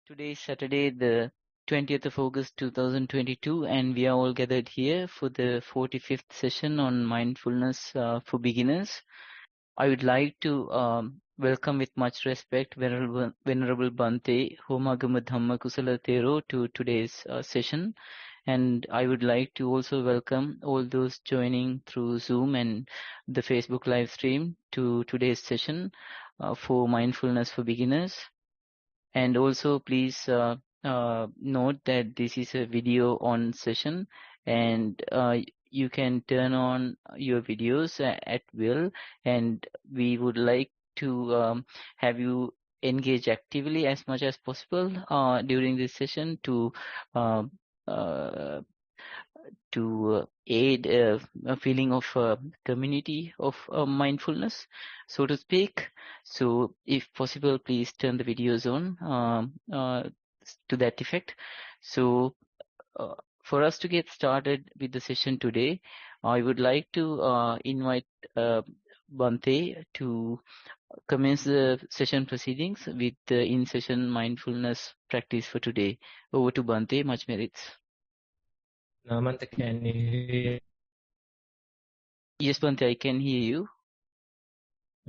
Today is Saturday, the 20th of August 2022, and we are all gathered here for the 45th session on mindfulness for beginners. I would like to welcome with much respect Venerable Bhante Homagama Dhamma Kusala Thero to today's session. And I would like to also welcome all those joining through Zoom and the Facebook live stream to today's session for mindfulness for beginners. And also please note that this is a video on session, and you can turn on your videos at will, and we would like to have you engage actively as much as possible during this session to uh, uh, aid a feeling of community of mindfulness, so to speak. So if possible, please turn the videos on to that effect. So for us to get started with the session today, I would like to invite Bhante to commence the session proceedings with the in-session mindfulness practice for today. Over to Bhante, much merits. Namanta, can you hear? Yes, Bhante, I can hear you.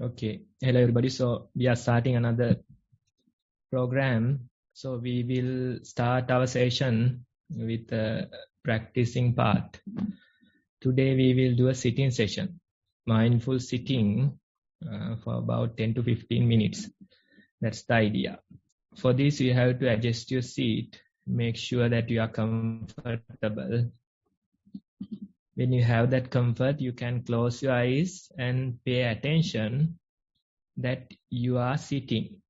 Okay. Hello, everybody. So we are starting another program. So we will start our session with the practicing part. Today we will do a sitting session, mindful sitting for about 10 to 15 minutes. That's the idea. For this, you have to adjust your seat. Make sure that you are comfortable. When you have that comfort, you can close your eyes and pay attention that you are sitting.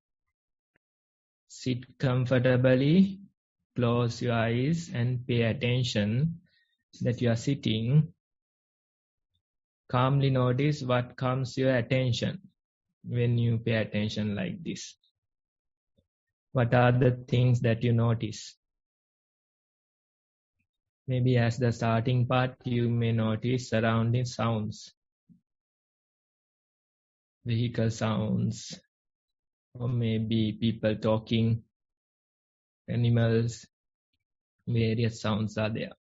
Sit comfortably, close your eyes and pay attention that you are sitting. Calmly notice what comes to your attention when you pay attention like this. What are the things that you notice? Maybe as the starting part, you may notice surrounding sounds, vehicle sounds, or maybe people talking, animals, various sounds are there.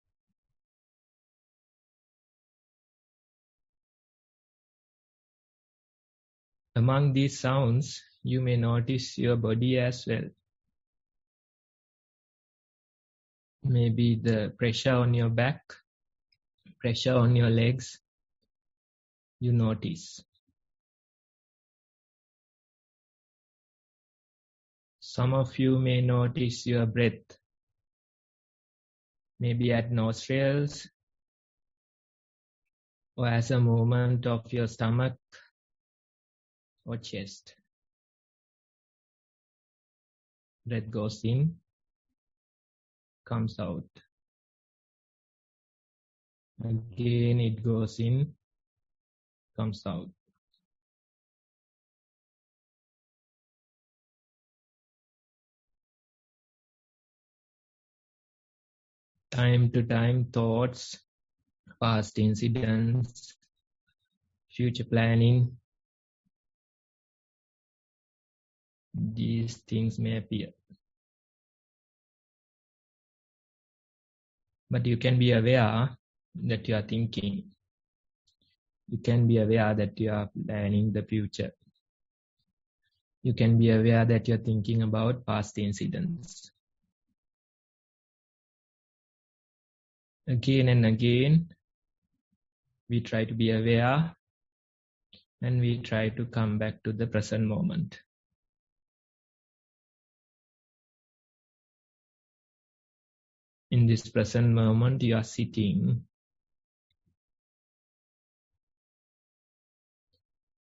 Among these sounds, you may notice your body as well. Maybe the pressure on your back, pressure on your legs, you notice. Some of you may notice your breath, maybe at nostrils, or as a movement of your stomach or chest. Breath goes in, comes out. Again it goes in, comes out. Time to time, thoughts, past incidents, future planning, these things may appear. But you can be aware that you are thinking. You can be aware that you are planning the future. You can be aware that you are thinking about past incidents. Again and again, we try to be aware and we try to come back to the present moment. In this present moment, you are sitting.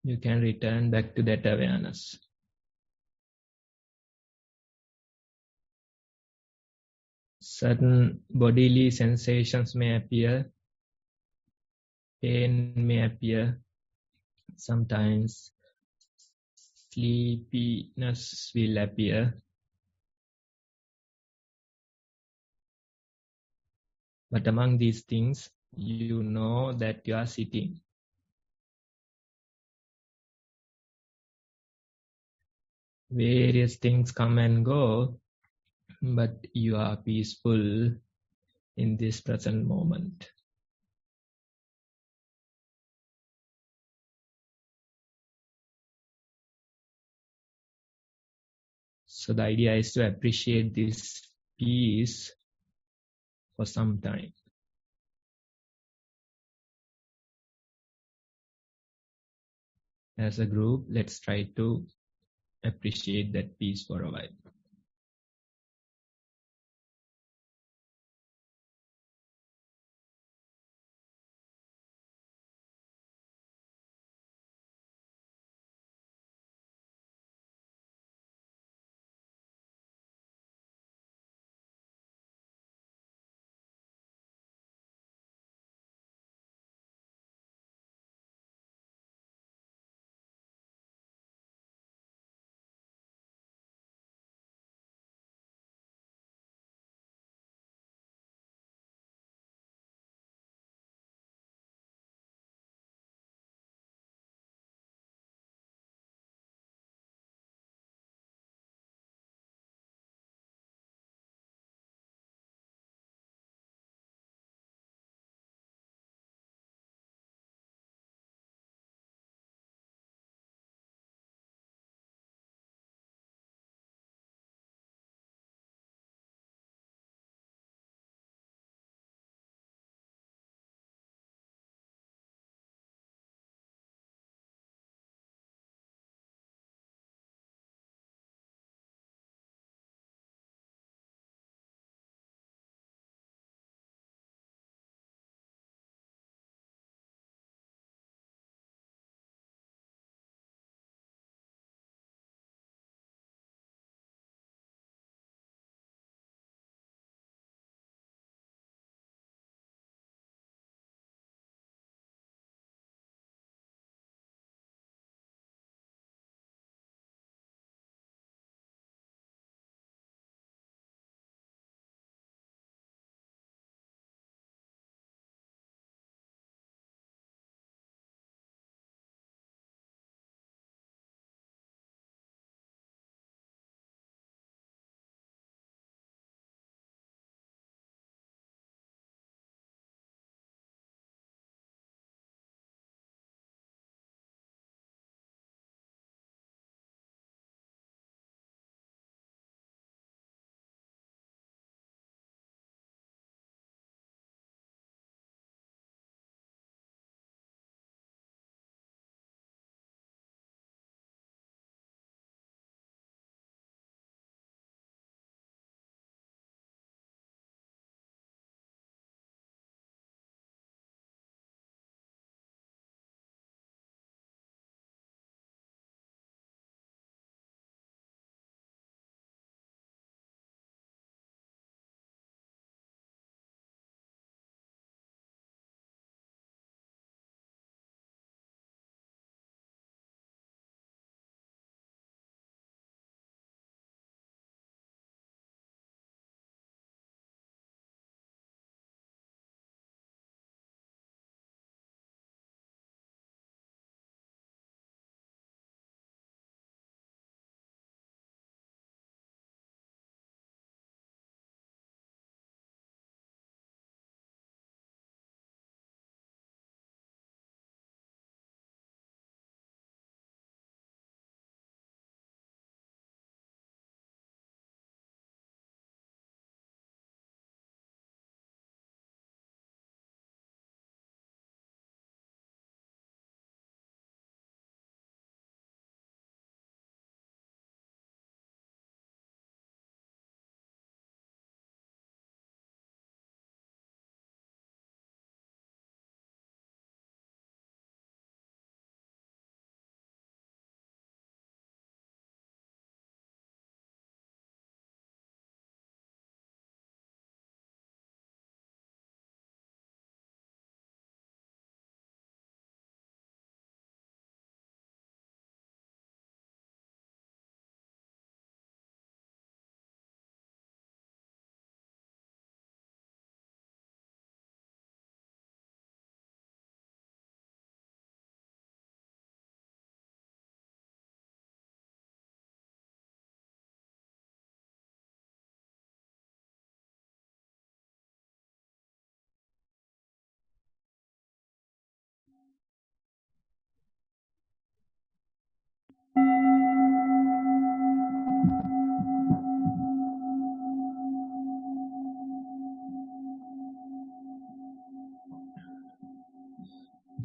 You can return back to that awareness. Certain bodily sensations may appear. Pain may appear. Sometimes sleepiness will appear. But among these things, you know that you are sitting. Various things come and go. but you are peaceful in this present moment. So the idea is to appreciate this peace for some time. As a group, let's try to appreciate that peace for a while.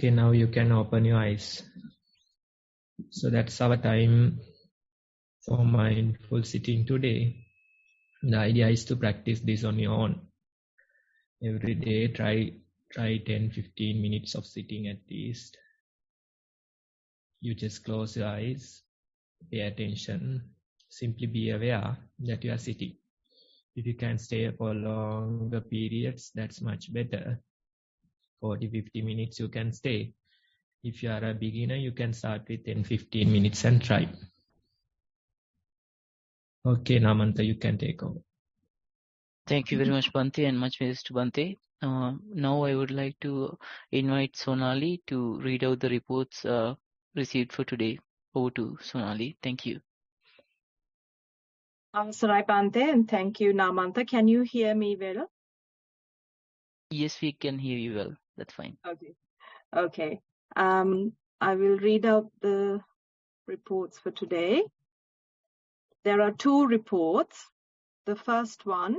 Okay, now you can open your eyes. So that's our time for mindful sitting today. The idea is to practice this on your own. Every day, try 10-15 minutes of sitting at least. You just close your eyes, pay attention, simply be aware that you are sitting. If you can stay for longer periods, that's much better. 40-50 minutes you can stay. If you are a beginner, you can start with 10-15 minutes and try. Okay, Namanta, you can take over. Thank you very much, Bhante, and much praise to Bhante. Now I would like to invite Sonali to read out the reports received for today. Over to Sonali. Thank you. Sarai Bhante, and thank you, Namanta. Can you hear me well? Yes, we can hear you well. That's fine. Okay. I will read out the reports for today. There are 2 reports. The first one,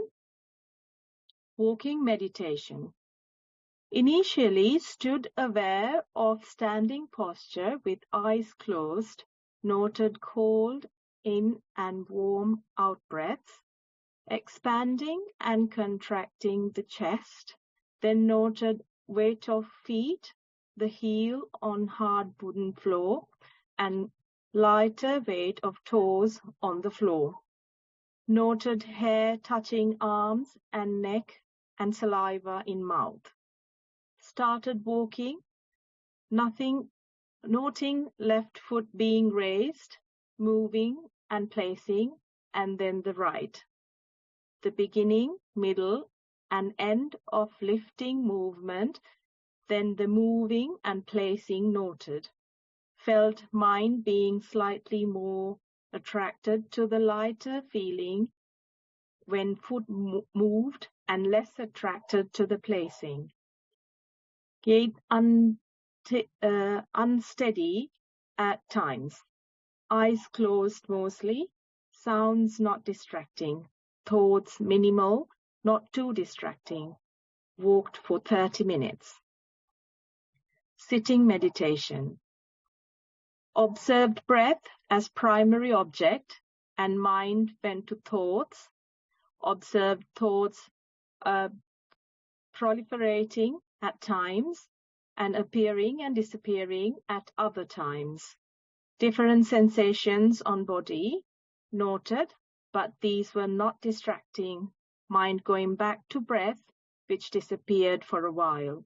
walking meditation. Initially stood aware of standing posture with eyes closed, noted cold in and warm out breaths, expanding and contracting the chest, then noted weight of feet, the heel on hard wooden floor, and lighter weight of toes on the floor. Noted hair touching arms and neck and saliva in mouth. Started walking, noting left foot being raised, moving and placing, and then the right. The beginning, middle, and end of lifting movement, then the moving and placing noted. Felt mind being slightly more attracted to the lighter feeling when foot moved and less attracted to the placing. Gait unsteady at times. Eyes closed mostly. Sounds not distracting. Thoughts minimal, not too distracting. Walked for 30 minutes. Sitting meditation. Observed breath as primary object and mind went to thoughts. Observed thoughts proliferating at times and appearing and disappearing at other times. Different sensations on body noted, but these were not distracting. Mind going back to breath, which disappeared for a while.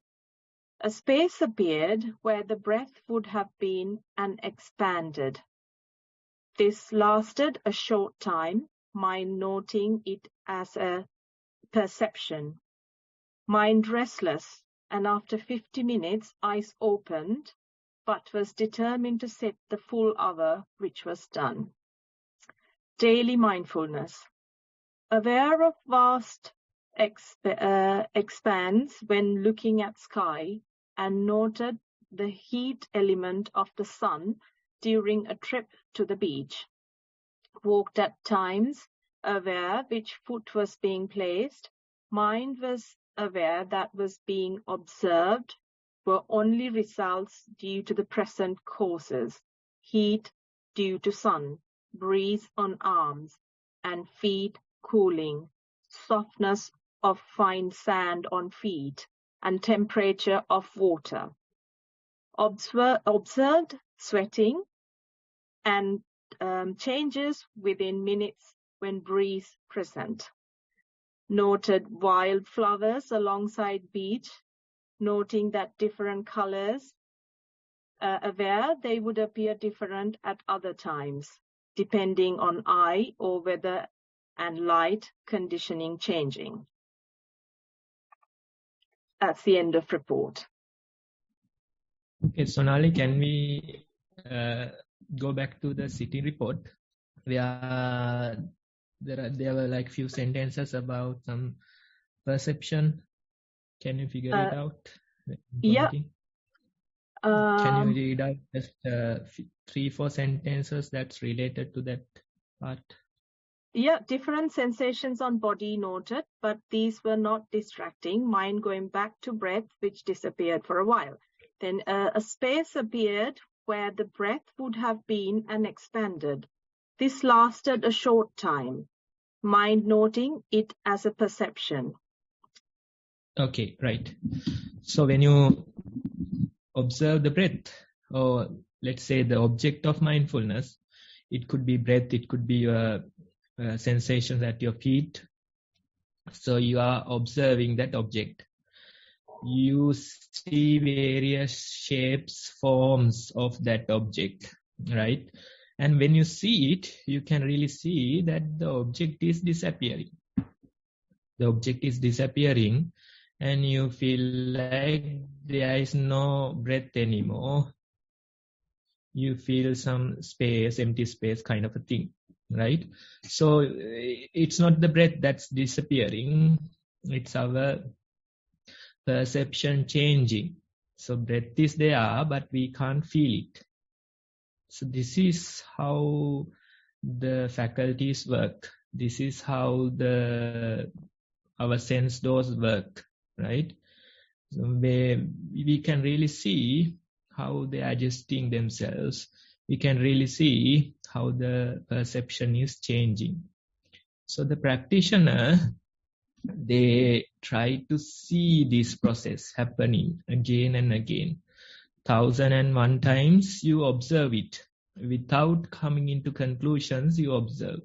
A space appeared where the breath would have been and expanded. This lasted a short time, mind noting it as a perception. Mind restless, and after 50 minutes, eyes opened, but was determined to sit the full hour, which was done. Daily mindfulness. Aware of vast expanse when looking at sky, and noted the heat element of the sun during a trip to the beach. Walked at times, aware which foot was being placed. Mind was aware that was being observed were only results due to the present causes. Heat due to sun, breeze on arms, and feet cooling, softness of fine sand on feet, and temperature of water. Observed sweating and changes within minutes when breeze present. Noted wild flowers alongside beach, noting that different colors, aware they would appear different at other times, depending on eye or weather and light conditioning changing. That's the end of report. Okay, Sonali, can we go back to the sitting report where there were like few sentences about some perception? Can you figure it out? Yeah. Can you read out just 3-4 sentences that's related to that part? Yeah, different sensations on body noted, but these were not distracting. Mind going back to breath, which disappeared for a while. Then a space appeared where the breath would have been and expanded. This lasted a short time, mind noting it as a perception. Okay, right. So when you observe the breath, or let's say the object of mindfulness, it could be breath, it could be your sensations at your feet. So you are observing that object. You see various shapes, forms of that object, right? And when you see it, you can really see that the object is disappearing. The object is disappearing, and you feel like there is no breath anymore. You feel some space, empty space kind of a thing, right? So it's not the breath that's disappearing, it's our perception changing. So breath is there, but we can't feel it. So this is how the faculties work. This is how our sense doors work, right? So we can really see how they are adjusting themselves. We can really see how the perception is changing. So the practitioner, they try to see this process happening again and again. 1001 times you observe it. Without coming into conclusions, you observe.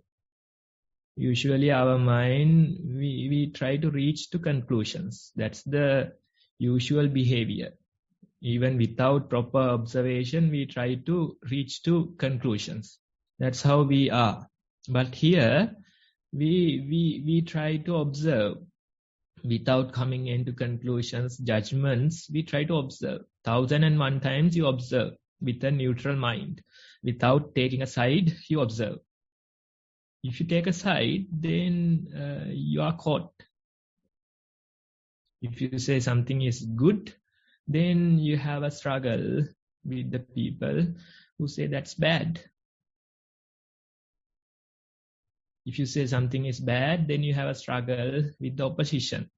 Usually our mind, we try to reach to conclusions. That's the usual behavior. Even without proper observation, we try to reach to conclusions. That's how we are. But here, we try to observe without coming into conclusions, judgments. We try to observe. 1001 times you observe with a neutral mind. Without taking a side, you observe. If you take a side, then you are caught. If you say something is good, then you have a struggle with the people who say that's bad. If you say something is bad, then you have a struggle with the opposition.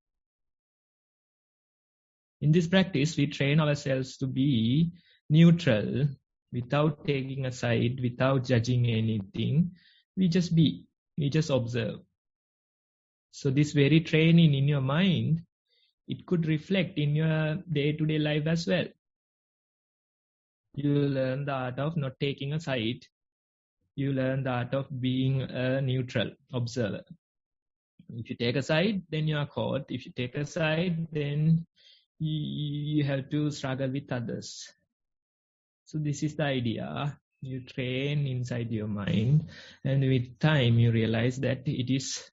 In this practice, we train ourselves to be neutral, without taking a side, without judging anything. We just be, we just observe. So this very training in your mind, it could reflect in your day-to-day life as well. You learn the art of not taking a side. You learn the art of being a neutral observer. If you take a side, then you are caught. If you take a side, then you have to struggle with others. So this is the idea. You train inside your mind, and with time you realize that it is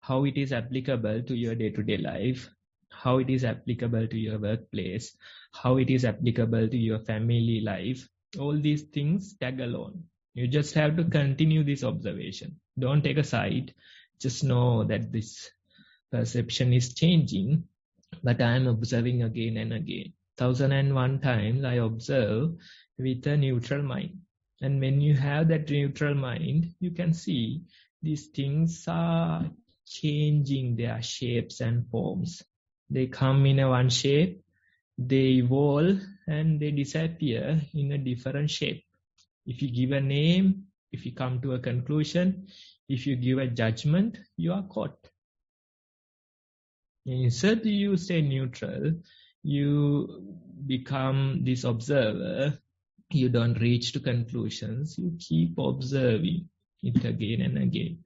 how it is applicable to your day-to-day life, how it is applicable to your workplace, how it is applicable to your family life. All these things tag along. You just have to continue this observation. Don't take a side. Just know that this perception is changing, but I am observing again and again. 1001 times I observe with a neutral mind. And when you have that neutral mind, you can see these things are changing their shapes and forms. They come in a one shape, they evolve, and they disappear in a different shape. If you give a name, if you come to a conclusion, if you give a judgment, you are caught. Instead, you stay neutral, you become this observer, you don't reach to conclusions, you keep observing it again and again.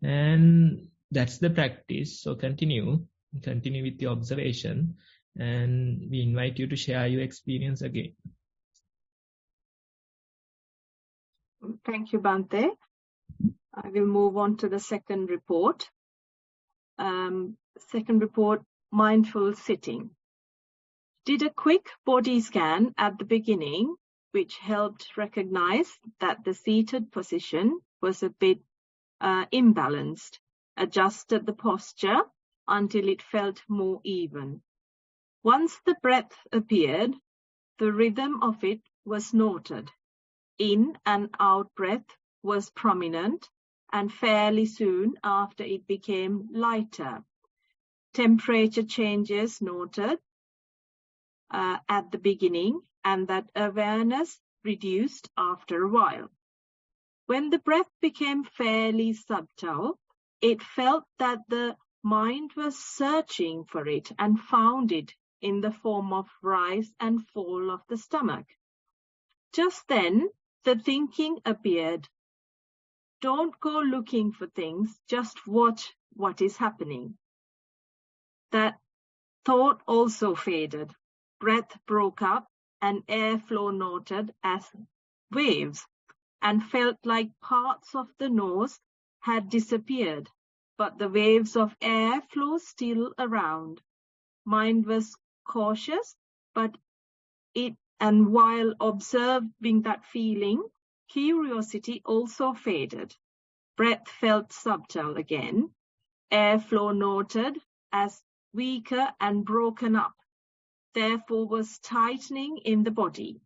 And that's the practice. So continue with the observation, and we invite you to share your experience again. Thank you, Bhante. I will move on to the second report. Second report, mindful sitting. Did a quick body scan at the beginning, which helped recognize that the seated position was a bit imbalanced. Adjusted the posture until it felt more even. Once the breath appeared, the rhythm of it was noted. In and out breath was prominent, and fairly soon after it became lighter. Temperature changes noted. at the beginning, and that awareness reduced after a while. When the breath became fairly subtle, it felt that the mind was searching for it and found it in the form of rise and fall of the stomach. Just then, the thinking appeared. Don't go looking for things, just watch what is happening. That thought also faded. Breath broke up and airflow noted as waves, and felt like parts of the nose had disappeared, but the waves of air flow still around. Mind was cautious, and while observing that feeling, curiosity also faded. Breath felt subtle again. Airflow noted as weaker and broken up, therefore was tightening in the body.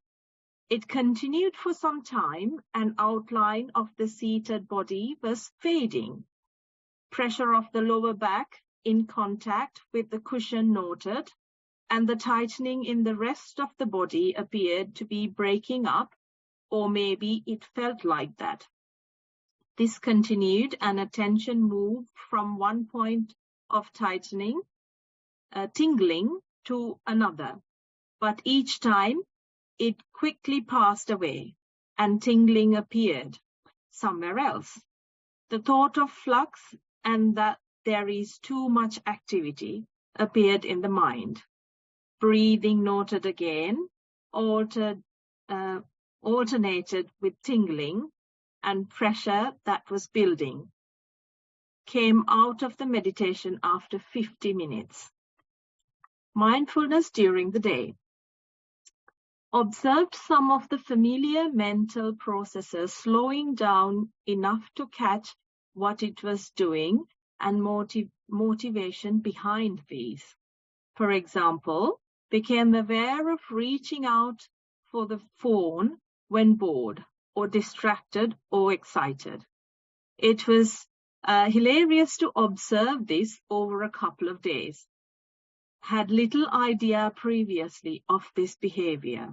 It continued for some time, and outline of the seated body was fading. Pressure of the lower back in contact with the cushion noted, and the tightening in the rest of the body appeared to be breaking up, or maybe it felt like that. This continued, and attention moved from one point of tightening, tingling, to another, but each time it quickly passed away, and tingling appeared somewhere else. The thought of flux and that there is too much activity appeared in the mind. Breathing noted again, alternated with tingling, and pressure that was building. Came out of the meditation after 50 minutes. Mindfulness during the day. Observed some of the familiar mental processes slowing down enough to catch what it was doing and motivation behind these. For example, became aware of reaching out for the phone when bored or distracted or excited. It was hilarious to observe this over a couple of days. Had little idea previously of this behavior.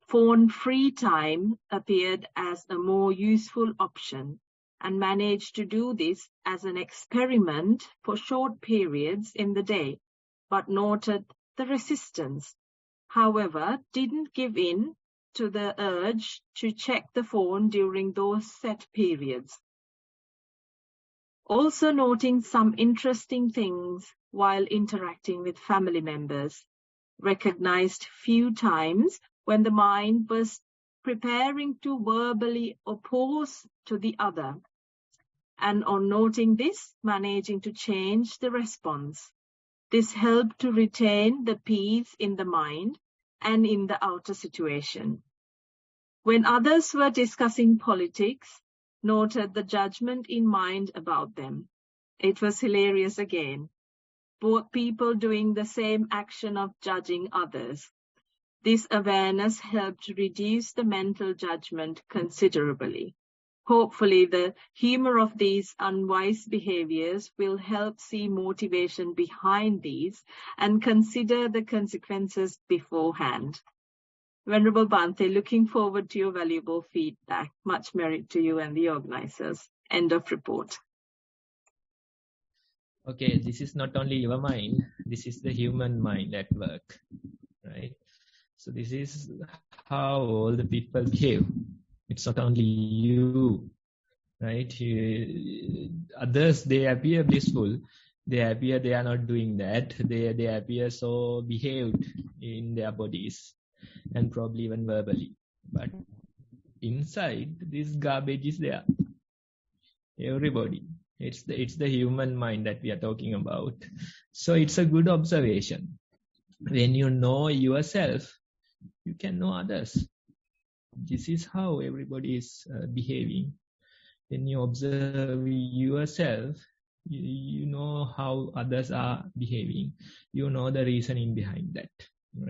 Phone-free time appeared as a more useful option, and managed to do this as an experiment for short periods in the day, but noted the resistance. However, didn't give in to the urge to check the phone during those set periods. Also noting some interesting things while interacting with family members. Recognized few times when the mind was preparing to verbally oppose to the other, and on noting this, managing to change the response. This helped to retain the peace in the mind and in the outer situation. When others were discussing politics, noted the judgment in mind about them. It was hilarious again. Both people doing the same action of judging others. This awareness helped reduce the mental judgment considerably. Hopefully, the humor of these unwise behaviors will help see motivation behind these and consider the consequences beforehand. Venerable Bhante, looking forward to your valuable feedback. Much merit to you and the organizers. End of report. Okay, this is not only your mind, this is the human mind at work, right? So this is how all the people behave. It's not only you, right? Others, they appear blissful. They appear they are not doing that. They appear so behaved in their bodies and probably even verbally. But inside, this garbage is there. Everybody. It's the human mind that we are talking about. So it's a good observation. When you know yourself, you can know others. This is how everybody is behaving. When you observe yourself, you know how others are behaving. You know the reasoning behind that.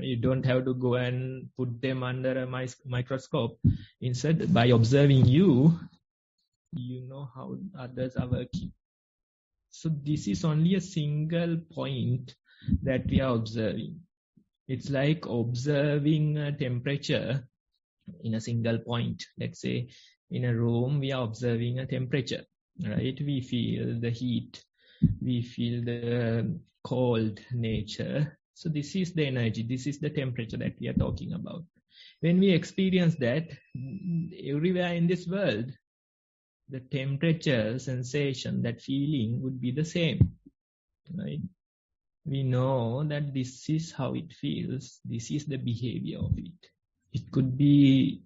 You don't have to go and put them under a microscope. Instead, by observing you, you know how others are working. So this is only a single point that we are observing. It's like observing a temperature in a single point. Let's say in a room, we are observing a temperature, right? We feel the heat, we feel the cold nature. So this is the energy, this is the temperature that we are talking about. When we experience that, everywhere in this world, the temperature, sensation, that feeling would be the same, right? We know that this is how it feels, this is the behavior of it. It could be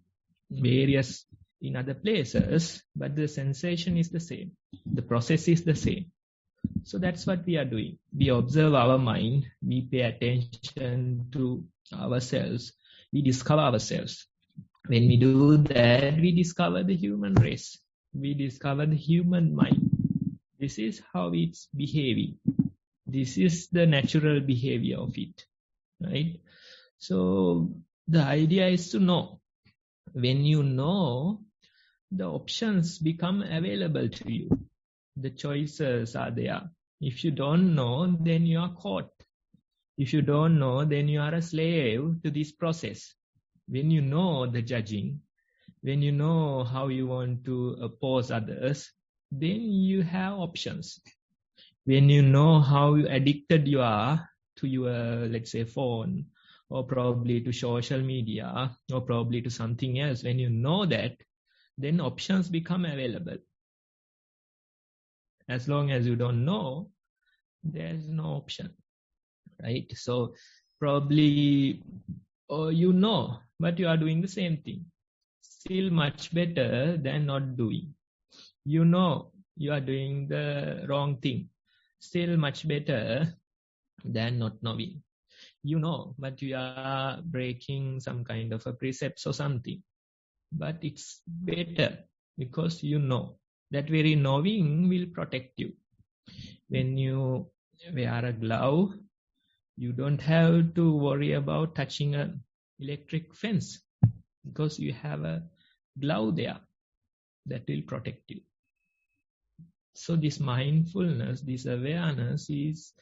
various in other places, but the sensation is the same. The process is the same. So that's what we are doing. We observe our mind, we pay attention to ourselves, we discover ourselves. When we do that, we discover the human race. We discover the human mind. This is how it's behaving. This is the natural behavior of it, right? So the idea is to know. When you know, the options become available to you. The choices are there. If you don't know, then you are caught. If you don't know, then you are a slave to this process. When you know the judging, when you know how you want to oppose others, then you have options. When you know how addicted you are to your, let's say, phone, or probably to social media, or probably to something else, when you know that, then options become available. As long as you don't know, there's no option, right? So probably, you know, but you are doing the same thing. Still much better than not doing. You know you are doing the wrong thing. Still much better than not knowing. You know, but you are breaking some kind of a precepts or something. But it's better because you know. That very knowing will protect you. When you wear a glove, you don't have to worry about touching an electric fence because you have a glove there that will protect you. So this mindfulness, this awareness is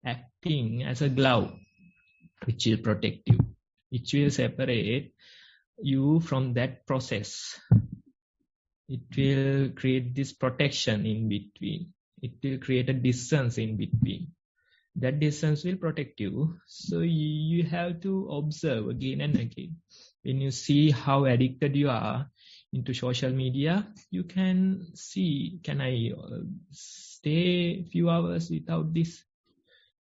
acting as a glove which will protect you, which will separate you from that process. It will create this protection in between. It will create a distance in between. That distance will protect you. So you have to observe again and again. When you see how addicted you are into social media, you can see, can I stay a few hours without this?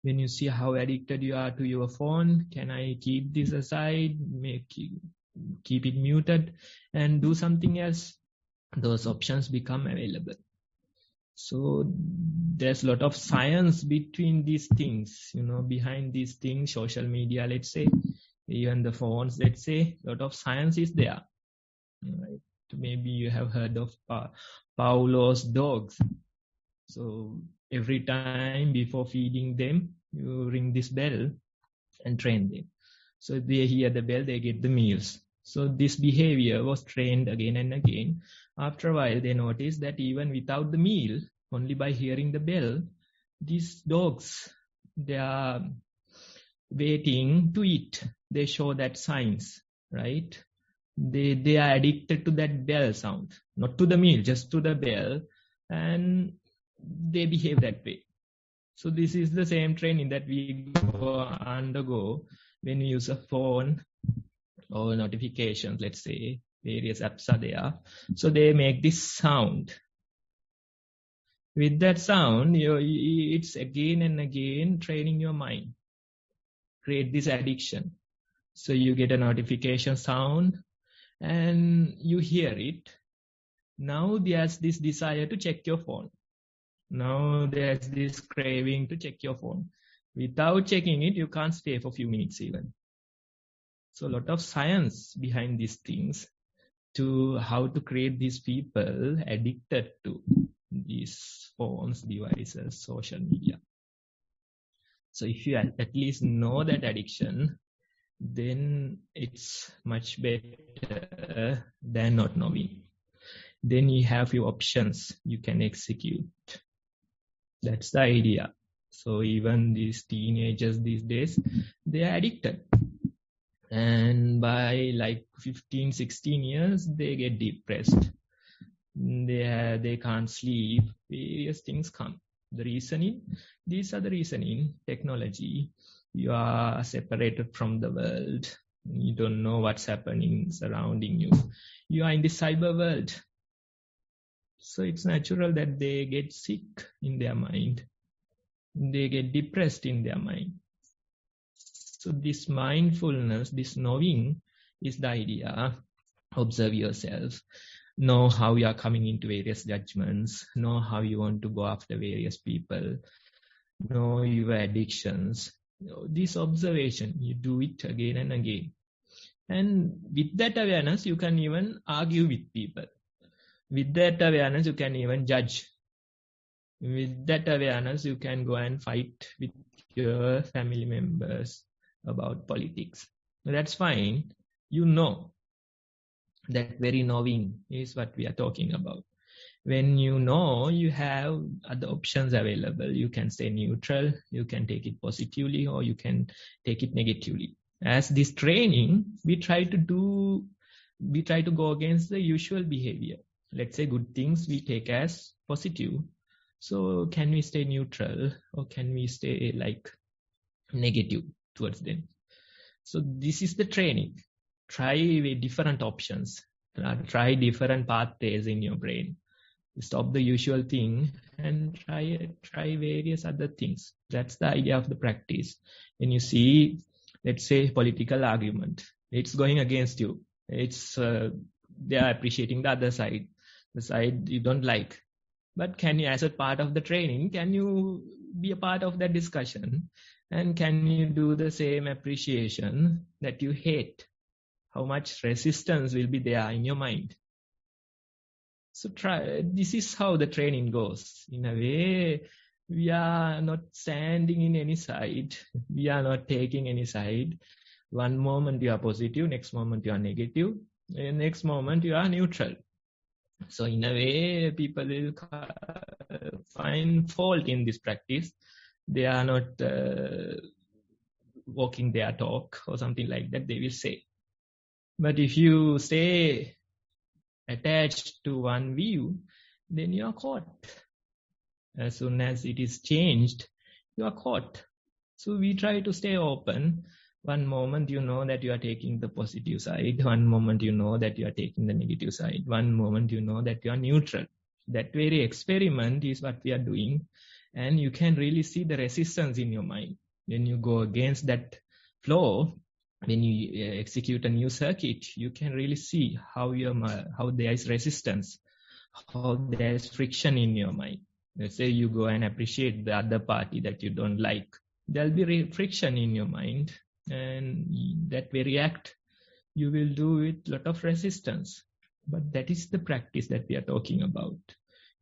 When you see how addicted you are to your phone, can I keep this aside, keep it muted and do something else? Those options become available. So there's a lot of science between these things, behind these things, social media, let's say, even the phones, let's say, a lot of science is there. Right? Maybe you have heard of Pavlov's dogs. So every time before feeding them, you ring this bell and train them. So they hear the bell, they get the meals. So this behavior was trained again and again. After a while, they noticed that even without the meal, only by hearing the bell, these dogs, they are waiting to eat. They show that signs, right? They are addicted to that bell sound, not to the meal, just to the bell, and they behave that way. So this is the same training that we undergo when we use a phone or notifications, let's say, various apps are there. So they make this sound. With that sound, it's again and again training your mind. Create this addiction. So you get a notification sound and you hear it. Now there's this desire to check your phone. Now there's this craving to check your phone. Without checking it, you can't stay for a few minutes even. So a lot of science behind these things to how to create these people addicted to these phones, devices, social media. So if you at least know that addiction, then it's much better than not knowing. Then you have few options you can execute. That's the idea. So even these teenagers these days, they are addicted. And by like 15, 16 years, they get depressed. They can't sleep. Various things come. The reasoning, these are the reasoning, technology. You are separated from the world. You don't know what's happening surrounding you. You are in the cyber world. So it's natural that they get sick in their mind. They get depressed in their mind. So this mindfulness, this knowing is the idea. Observe yourself. Know how you are coming into various judgments. Know how you want to go after various people. Know your addictions. This observation, you do it again and again. And with that awareness, you can even argue with people. With that awareness, you can even judge. With that awareness, you can go and fight with your family members about politics. That's fine. You know. That very knowing is what we are talking about. When you know, you have other options available. You can stay neutral, you can take it positively, or you can take it negatively. As this training, we try to go against the usual behavior. Let's say good things we take as positive. So can we stay neutral, or can we stay like negative towards them? So this is the training. Try different options. Try different pathways in your brain. Stop the usual thing and try various other things. That's the idea of the practice. When you see, let's say, political argument, it's going against you. It's they are appreciating the other side, the side you don't like. But can you, as a part of the training, can you be a part of that discussion? And can you do the same appreciation that you hate? How much resistance will be there in your mind? So this is how the training goes. In a way, we are not standing in any side. We are not taking any side. One moment you are positive, next moment you are negative, and next moment you are neutral. So in a way, people will find fault in this practice. They are not walking their talk or something like that, they will say. But if you stay attached to one view, then you are caught. As soon as it is changed, you are caught. So we try to stay open. One moment you know that you are taking the positive side. One moment you know that you are taking the negative side. One moment you know that you are neutral. That very experiment is what we are doing. And you can really see the resistance in your mind. When you go against that flow, when you execute a new circuit, you can really see how there is resistance, how there is friction in your mind. Let's say you go and appreciate the other party that you don't like. There'll be friction in your mind, and that very act you will do with a lot of resistance. But that is the practice that we are talking about.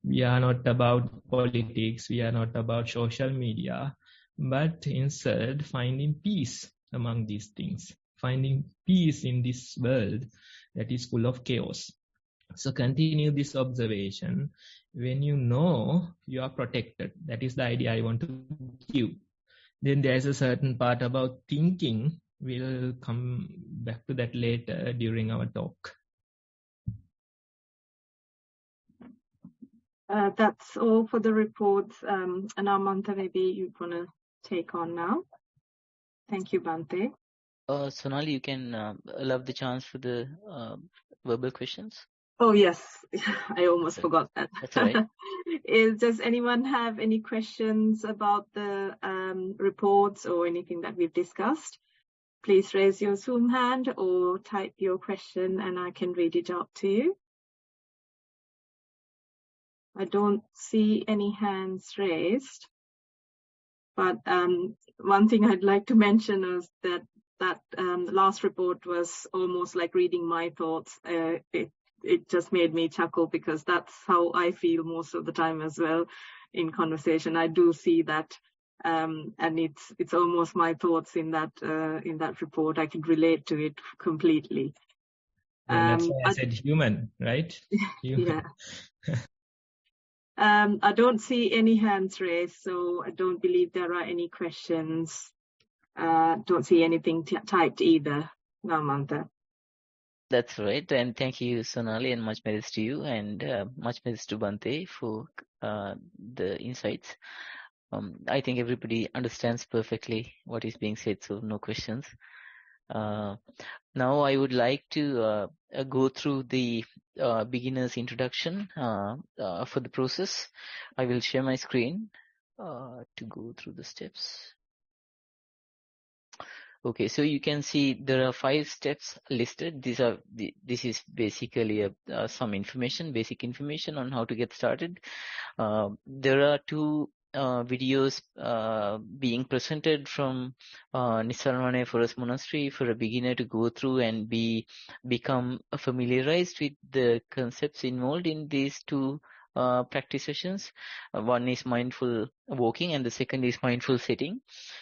We are not about politics, we are not about social media, but instead finding peace among these things, finding peace in this world that is full of chaos. So continue this observation. When you know you are protected, that is the idea I want to give. Then there is a certain part about thinking. We'll come back to that later during our talk. That's all for the reports. And now, Mantha, maybe you want to take on now. Thank you, Bhante. Sonali, you can allow the chance for the verbal questions. Oh, yes. I almost forgot that. That's all right. Does anyone have any questions about the reports or anything that we've discussed? Please raise your Zoom hand or type your question and I can read it out to you. I don't see any hands raised. But one thing I'd like to mention is that the last report was almost like reading my thoughts. It just made me chuckle because that's how I feel most of the time as well in conversation. I do see that, and it's almost my thoughts in that report. I can relate to it completely. That's why I said human, right? Human. Yeah. I don't see any hands raised, so I don't believe there are any questions. Don't see anything typed either. Namanta. That's right. And thank you, Sonali, and much merits to you, and much merits to Bante for the insights. I think everybody understands perfectly what is being said, so no questions. Now I would like to go through the beginner's introduction for the process. I will share my screen to go through the steps. Okay, so you can see there are 5 steps listed. This is basically some information, basic information on how to get started. There are 2 videos being presented from Nissarana Forest Monastery for a beginner to go through and become familiarized with the concepts involved in these 2 practice sessions. One is mindful walking and the second is mindful sitting.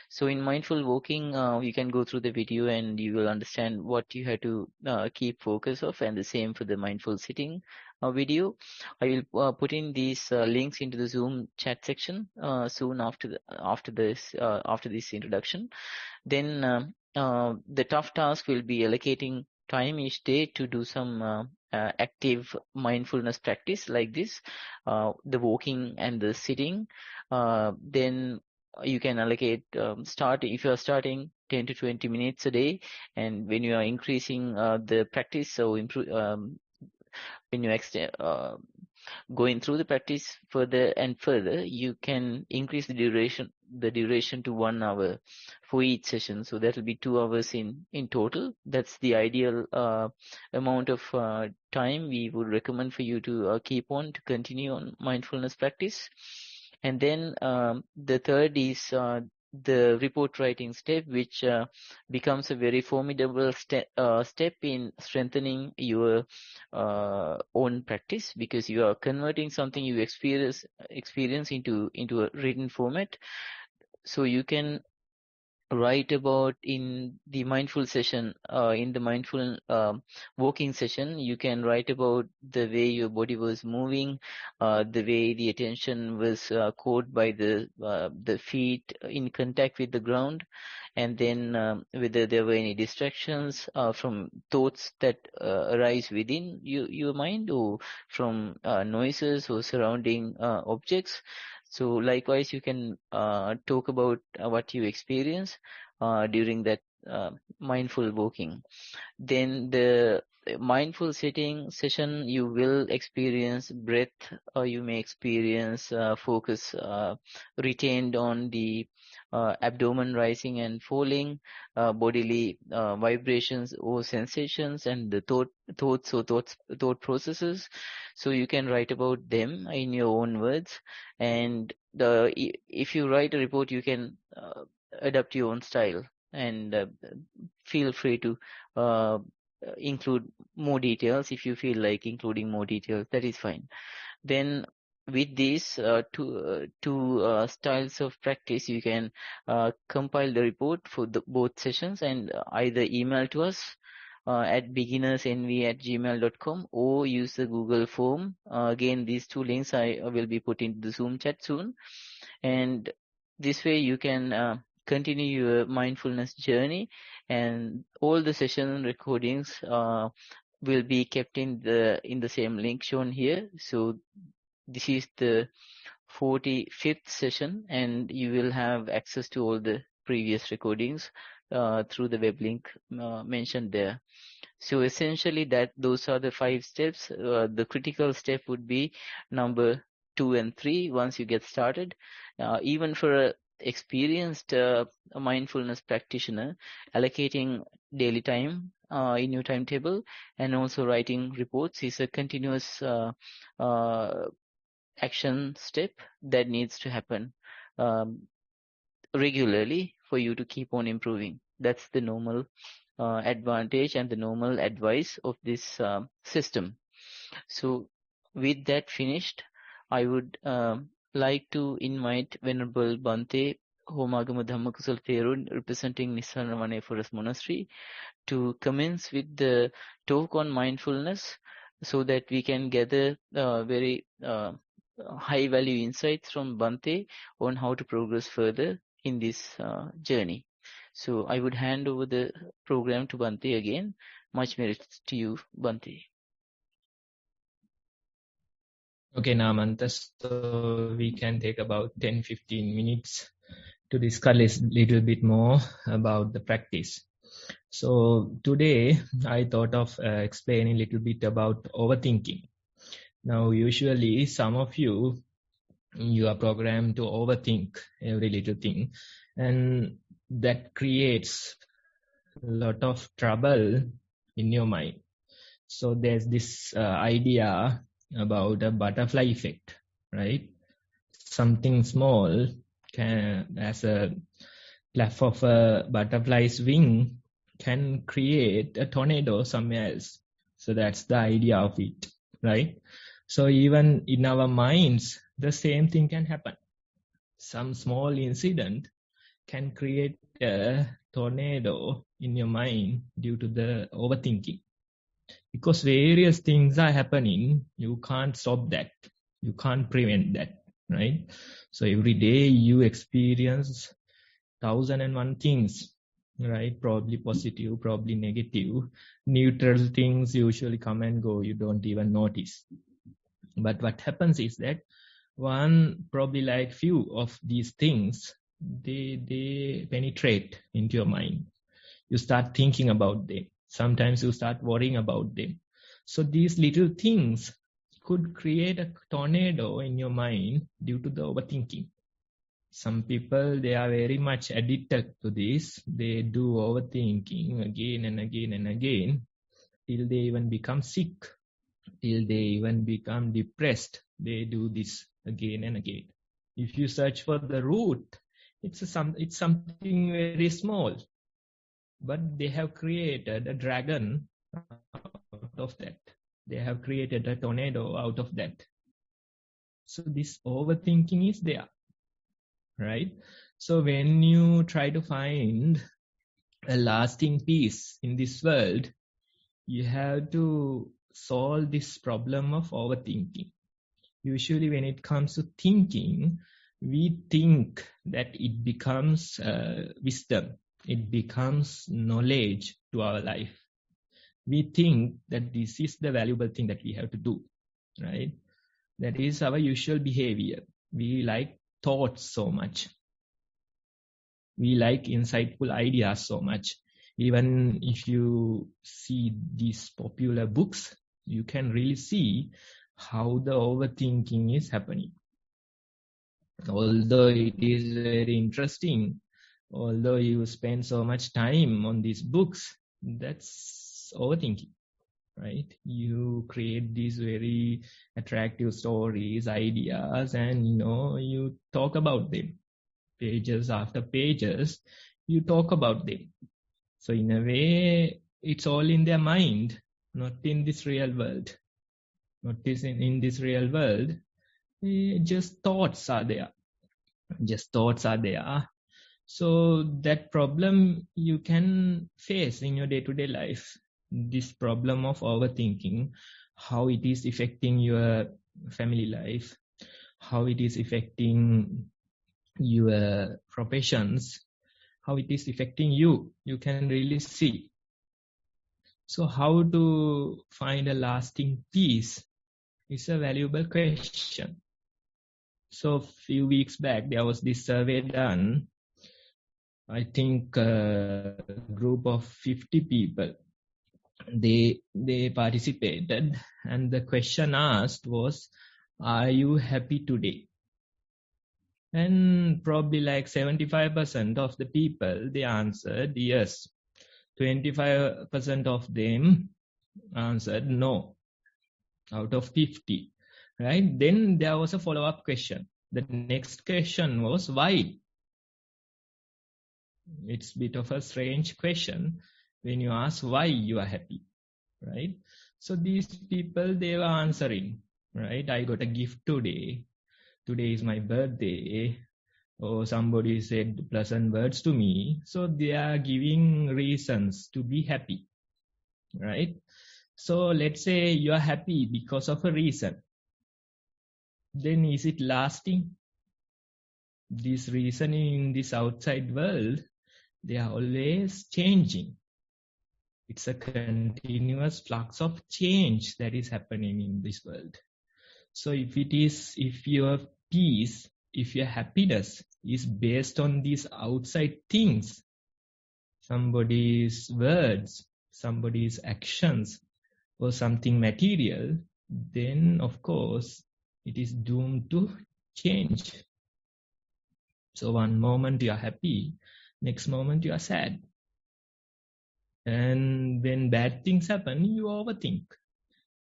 So in mindful walking, you can go through the video and you will understand what you have to keep focus of, and the same for the mindful sitting video. I will put in these links into the Zoom chat section soon after this introduction. Then the tough task will be allocating time each day to do some active mindfulness practice like this, the walking and the sitting. Then you can allocate if you are starting 10 to 20 minutes a day, and when you are increasing the practice, so when you extend going through the practice further and further, you can increase the duration to 1 hour for each session. So that will be 2 hours in total. That's the ideal amount of time we would recommend for you to keep on to continue on mindfulness practice. And then the third is the report writing step, which becomes a very formidable step in strengthening your own practice, because you are converting something you experience into a written format. So you can write about in the mindful session, in the mindful walking session, you can write about the way your body was moving, the way the attention was caught by the feet in contact with the ground, and then whether there were any distractions from thoughts that arise within your mind, or from noises or surrounding objects. So likewise, you can talk about what you experience during that mindful walking. Then the mindful sitting session, you will experience breath, or you may experience focus retained on the abdomen rising and falling, bodily vibrations or sensations, and the thought processes. So you can write about them in your own words, and if you write a report, you can adapt your own style, and feel free to include more details. If you feel like including more details, that is fine. Then with these two styles of practice, you can compile the report for both sessions and either email to us at beginnersnv@gmail.com, or use the Google form. Again, these 2 links I will be put into the Zoom chat soon. And this way you can continue your mindfulness journey, and all the session recordings will be kept in the same link shown here. So this is the 45th session, and you will have access to all the previous recordings through the web link mentioned there. So essentially those are the 5 steps. The critical step would be number 2 and 3 once you get started. Even for a experienced mindfulness practitioner, allocating daily time in your timetable and also writing reports is a continuous action step that needs to happen regularly for you to keep on improving. That's the normal advantage and the normal advice of this system. So with that finished, I would like to invite Venerable Bante Homagama Dhamma Kusala Thero, representing Nissarana Forest Monastery, to commence with the talk on mindfulness, so that we can gather very high value insights from Bante on how to progress further in this journey. So I would hand over the program to Bhante again. Much merit to you, Bhante. Okay, Namanta, so we can take about 10-15 minutes to discuss a little bit more about the practice. So today I thought of explaining a little bit about overthinking. Now, usually some of you are programmed to overthink every little thing, and that creates a lot of trouble in your mind. So there's this idea about a butterfly effect, right? Something small as a flap of a butterfly's wing can create a tornado somewhere else. So that's the idea of it, right? So even in our minds, the same thing can happen. Some small incident can create a tornado in your mind due to the overthinking. Because various things are happening, you can't stop that. You can't prevent that, right? So every day you experience 1,001 things, right? Probably positive, probably negative. Neutral things usually come and go. You don't even notice. But what happens is that probably like few of these things, they penetrate into your mind. You start thinking about them. Sometimes you start worrying about them. So these little things could create a tornado in your mind due to the overthinking. Some people, they are very much addicted to this. They do overthinking again and again and again till they even become sick, till they even become depressed. They do this again and again. If you search for the root, it's something very small. But they have created a dragon out of that. They have created a tornado out of that. So this overthinking is there, right? So when you try to find a lasting peace in this world, you have to solve this problem of overthinking. Usually when it comes to thinking, we think that it becomes wisdom. It becomes knowledge to our life. We think that this is the valuable thing that we have to do, right? That is our usual behavior. We like thoughts so much. We like insightful ideas so much. Even if you see these popular books, you can really see how the overthinking is happening. Although it is very interesting, although you spend so much time on these books, that's overthinking, right? You create these very attractive stories, ideas, and you talk about them. Pages after pages, you talk about them. So in a way, it's all in their mind, not in this real world. Not in this real world, just thoughts are there. Just thoughts are there. So that problem you can face in your day-to-day life. This problem of overthinking, how it is affecting your family life, how it is affecting your professions, how it is affecting you, you can really see. So how to find a lasting peace is a valuable question. So a few weeks back, there was this survey done. I think a group of 50 people, they participated, and the question asked was, are you happy today? And probably like 75% of the people, they answered yes. 25% of them answered no out of 50, right? Then there was a follow-up question. The next question was why? It's a bit of a strange question when you ask why you are happy, right? So these people, they were answering, right? I got a gift today. Today is my birthday. Or somebody said pleasant words to me. So they are giving reasons to be happy, right? So let's say you are happy because of a reason. Then is it lasting? This reason in this outside world, They are always changing. It's a continuous flux of change that is happening in this world. So if your peace, if your happiness is based on these outside things, somebody's words, somebody's actions, or something material, then of course it is doomed to change. So one moment you are happy, next moment you are sad. And when bad things happen, you overthink.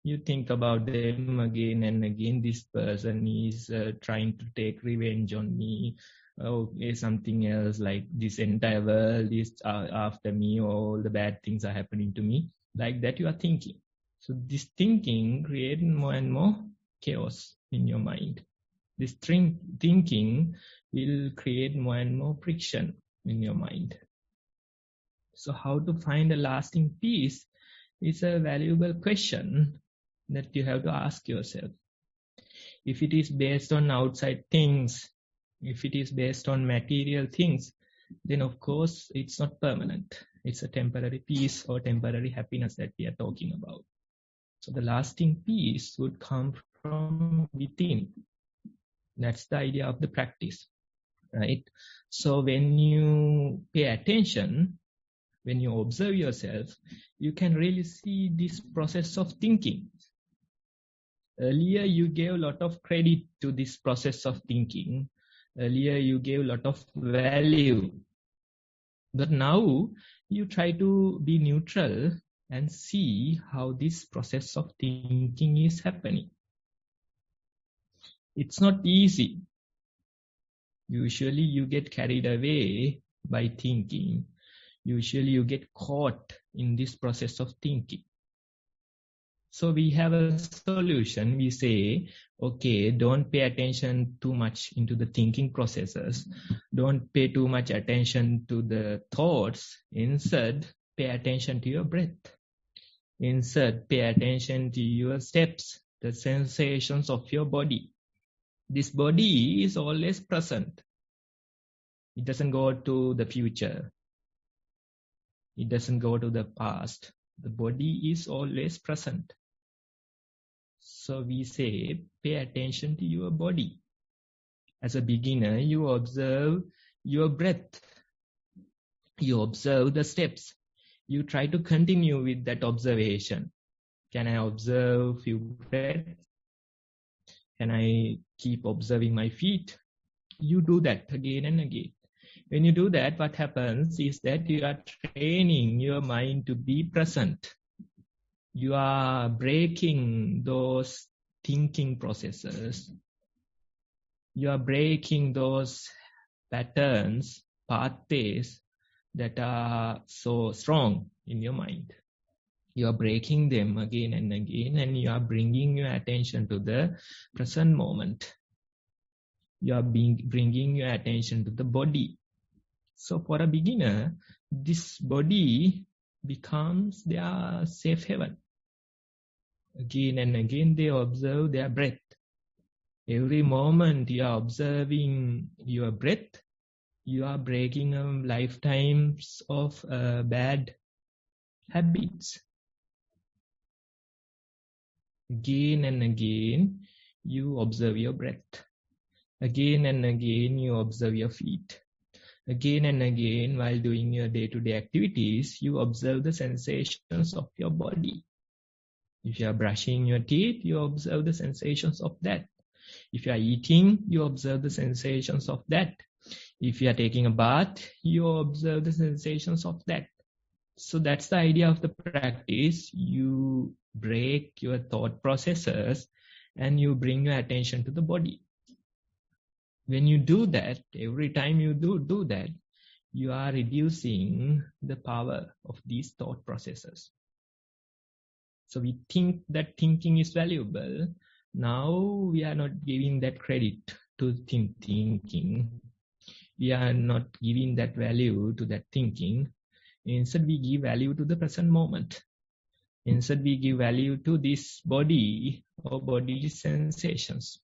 You think about them again and again. This person is trying to take revenge on me. Okay, something else, like this entire world is after me, all the bad things are happening to me. Like that you are thinking. So this thinking creates more and more chaos in your mind. This thinking will create more and more friction in your mind. So how to find a lasting peace is a valuable question that you have to ask yourself. If it is based on outside things, if it is based on material things, then of course it's not permanent. It's a temporary peace or temporary happiness that we are talking about. So the lasting peace would come from within. That's the idea of the practice, right? So when you pay attention, when you observe yourself, you can really see this process of thinking. Earlier, you gave a lot of credit to this process of thinking. Earlier, you gave a lot of value. But now, you try to be neutral and see how this process of thinking is happening. It's not easy. Usually, you get carried away by thinking. Usually, you get caught in this process of thinking. So we have a solution. We say, okay, don't pay attention too much into the thinking processes. Don't pay too much attention to the thoughts. Instead, pay attention to your breath. Instead, pay attention to your steps, the sensations of your body. This body is always present. It doesn't go to the future. It doesn't go to the past. The body is always present. So we say, pay attention to your body. As a beginner, you observe your breath. You observe the steps. You try to continue with that observation. Can I observe few breaths? Can I keep observing my feet? You do that again and again. When you do that, what happens is that you are training your mind to be present. You are breaking those thinking processes. You are breaking those patterns, pathways that are so strong in your mind. You are breaking them again and again, and you are bringing your attention to the present moment. You are bringing your attention to the body. So for a beginner, this body becomes their safe haven. Again and again, they observe their breath. Every moment you are observing your breath, you are breaking lifetimes of bad habits. Again and again, you observe your breath. Again and again, you observe your feet. Again and again, while doing your day-to-day activities, you observe the sensations of your body. If you are brushing your teeth, you observe the sensations of that. If you are eating, you observe the sensations of that. If you are taking a bath, you observe the sensations of that. So that's the idea of the practice. You break your thought processes and you bring your attention to the body. When you do that, every time you do that, you are reducing the power of these thought processes. So we think that thinking is valuable. Now we are not giving that credit to thinking. We are not giving that value to that thinking. Instead, we give value to the present moment. Instead, we give value to this body or body sensations.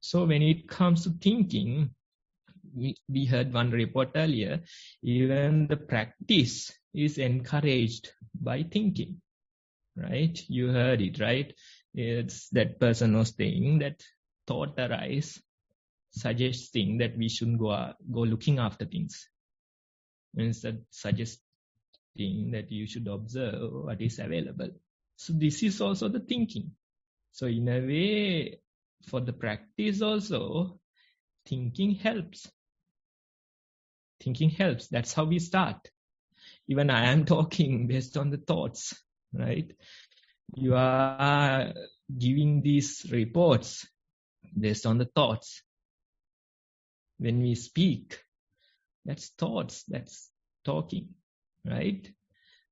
So when it comes to thinking, we heard one report earlier, even the practice is encouraged by thinking, right? You heard it, right? It's that person was saying that thought arise, suggesting that we shouldn't go looking after things. Instead, suggesting that you should observe what is available. So this is also the thinking. So in a way, for the practice also, thinking helps. Thinking helps. That's how we start. Even I am talking based on the thoughts, right? You are giving these reports based on the thoughts. When we speak, that's thoughts, that's talking, right?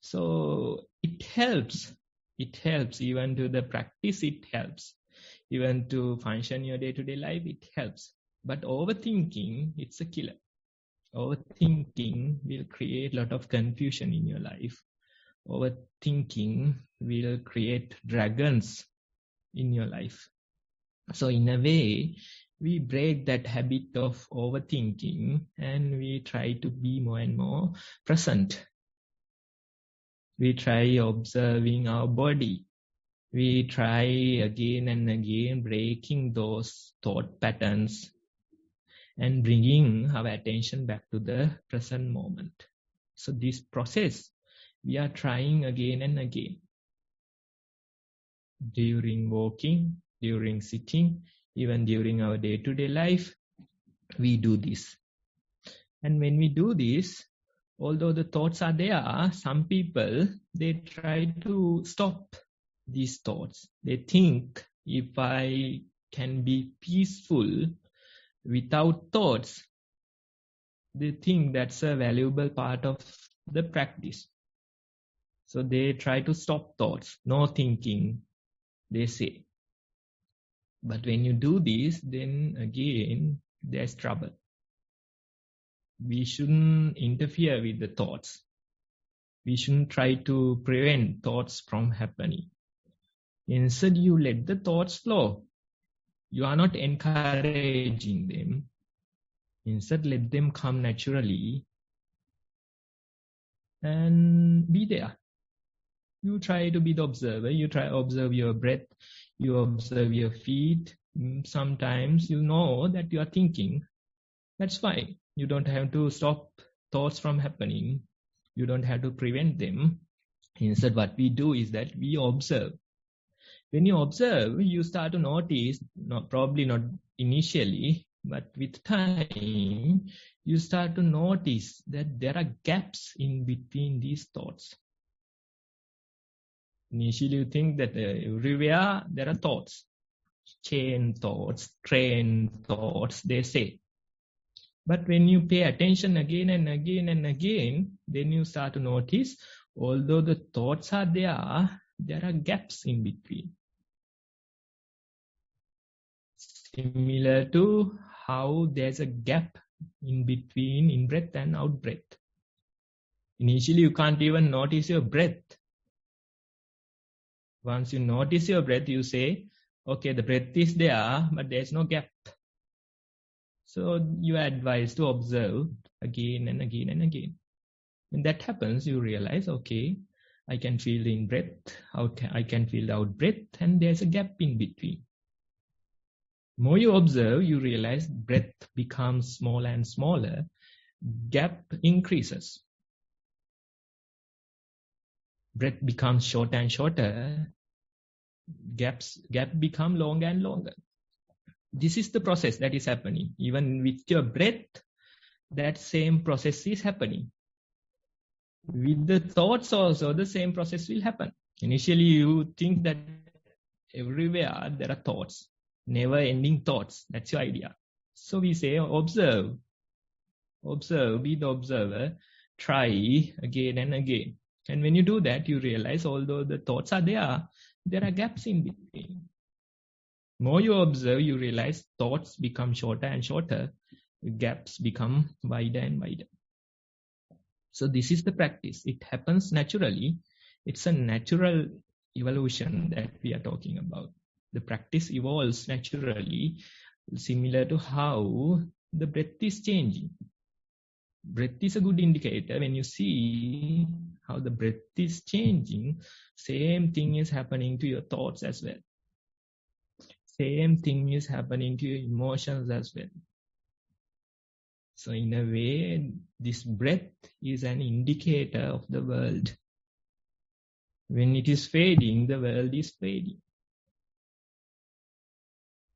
So it helps. It helps. Even to the practice, it helps. Even to function your day-to-day life, it helps. But overthinking, it's a killer. Overthinking will create a lot of confusion in your life. Overthinking will create dragons in your life. So in a way, we break that habit of overthinking and we try to be more and more present. We try observing our body. We try again and again breaking those thought patterns and bringing our attention back to the present moment. So this process, we are trying again and again. During walking, during sitting, even during our day-to-day life, we do this. And when we do this, although the thoughts are there, some people, they try to stop these thoughts. They think, if I can be peaceful without thoughts, they think that's a valuable part of the practice. So they try to stop thoughts, no thinking, they say. But when you do this, then again, there's trouble. We shouldn't interfere with the thoughts. We shouldn't try to prevent thoughts from happening. Instead, you let the thoughts flow. You are not encouraging them. Instead, let them come naturally and be there. You try to be the observer. You try to observe your breath. You observe your feet. Sometimes you know that you are thinking. That's fine. You don't have to stop thoughts from happening. You don't have to prevent them. Instead, what we do is that we observe. When you observe, you start to notice, probably not initially, but with time, you start to notice that there are gaps in between these thoughts. Initially, you think that everywhere there are thoughts, chain thoughts, train thoughts, they say. But when you pay attention again and again and again, then you start to notice, although the thoughts are there are gaps in between. Similar to how there's a gap in between in-breath and out-breath. Initially, you can't even notice your breath. Once you notice your breath, you say, okay, the breath is there, but there's no gap. So you are advised to observe again and again and again. When that happens, you realize, okay, I can feel the in-breath, I can feel the out-breath, and there's a gap in between. More you observe, you realize breath becomes smaller and smaller, gap increases. Breath becomes shorter and shorter, gap become longer and longer. This is the process that is happening. Even with your breath, that same process is happening. With the thoughts also, the same process will happen. Initially, you think that everywhere there are thoughts, never-ending thoughts. That's your idea. So we say, observe. Observe, be the observer. Try again and again. And when you do that, you realize although the thoughts are there are gaps in between. More you observe, you realize thoughts become shorter and shorter, gaps become wider and wider. So this is the practice. It happens naturally. It's a natural evolution that we are talking about. The practice evolves naturally, similar to how the breath is changing. Breath is a good indicator. When you see how the breath is changing, same thing is happening to your thoughts as well. Same thing is happening to your emotions as well. So in a way, this breath is an indicator of the world. When it is fading, the world is fading.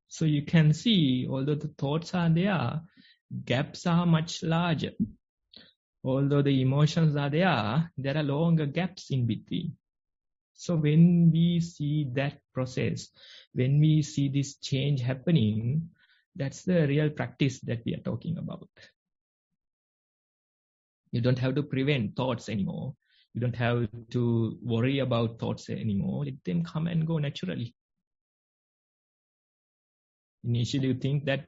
So you can see, although the thoughts are there, gaps are much larger. Although the emotions are there are longer gaps in between. So when we see that process, when we see this change happening, that's the real practice that we are talking about. You don't have to prevent thoughts anymore. You don't have to worry about thoughts anymore. Let them come and go naturally. Initially, you think that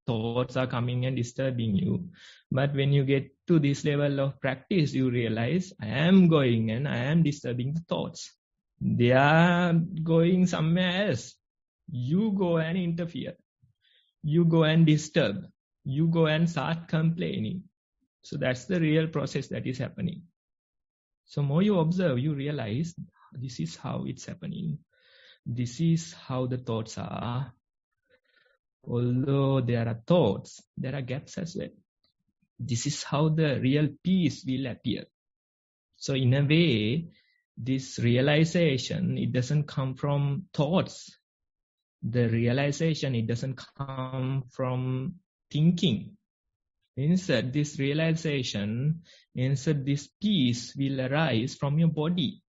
thoughts are coming and disturbing you. But when you get to this level of practice, you realize, I am going and I am disturbing the thoughts. They are going somewhere else. You go and interfere. You go and disturb. You go and start complaining. So that's the real process that is happening. So more you observe, you realize this is how it's happening. This is how the thoughts are. Although there are thoughts, there are gaps as well. This is how the real peace will appear. So in a way, this realization, it doesn't come from thoughts. The realization, it doesn't come from thinking. Instead, this realization, instead this peace will arise from your body.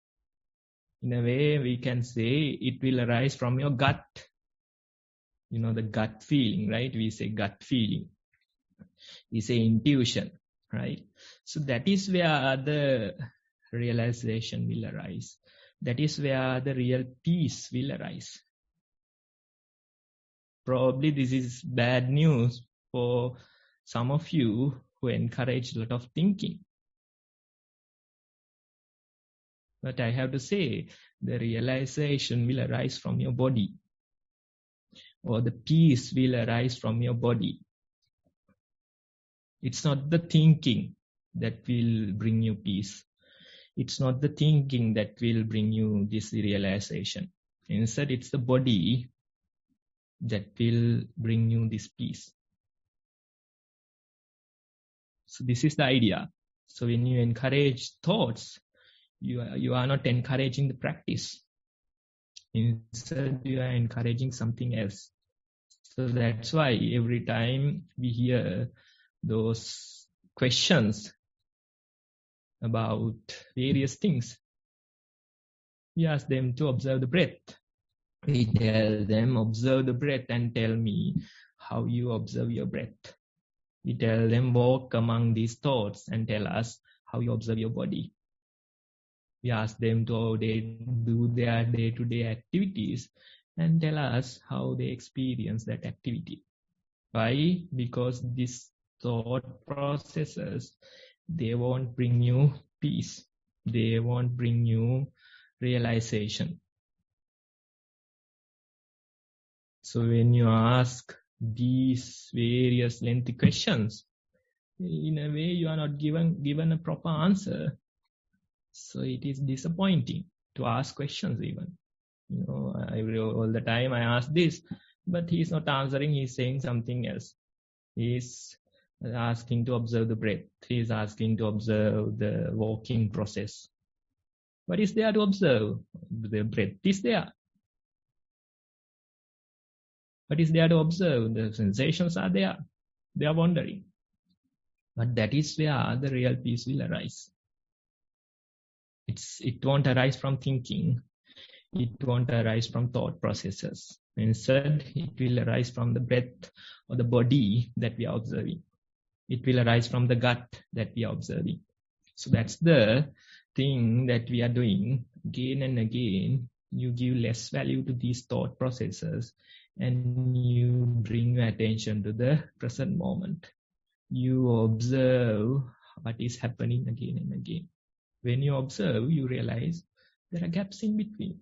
In a way, we can say it will arise from your gut. You know, the gut feeling, right? We say gut feeling. We say intuition, right? So that is where the realization will arise. That is where the real peace will arise. Probably this is bad news for some of you who encourage a lot of thinking. But I have to say, the realization will arise from your body. Or the peace will arise from your body. It's not the thinking that will bring you peace. It's not the thinking that will bring you this realization. Instead, it's the body that will bring you this peace. So this is the idea. So when you encourage thoughts, you are not encouraging the practice. Instead, you are encouraging something else. So that's why every time we hear those questions about various things, we ask them to observe the breath. We tell them, observe the breath and tell me how you observe your breath. We tell them, walk among these thoughts and tell us how you observe your body. We ask them to do their day-to-day activities and tell us how they experience that activity. Why? Because these thought processes, they won't bring you peace. They won't bring you realization. So when you ask these various lengthy questions, in a way you are not given a proper answer. So it is disappointing to ask questions even. You know, all the time I ask this, but he is not answering, he is saying something else. He is asking to observe the breath. He is asking to observe the walking process. What is there to observe? The breath is there. What is there to observe? The sensations are there. They are wandering. But that is where the real peace will arise. It won't arise from thinking. It won't arise from thought processes. Instead, it will arise from the breath or the body that we are observing. It will arise from the gut that we are observing. So that's the thing that we are doing again and again. You give less value to these thought processes and you bring your attention to the present moment. You observe what is happening again and again. When you observe, you realize there are gaps in between.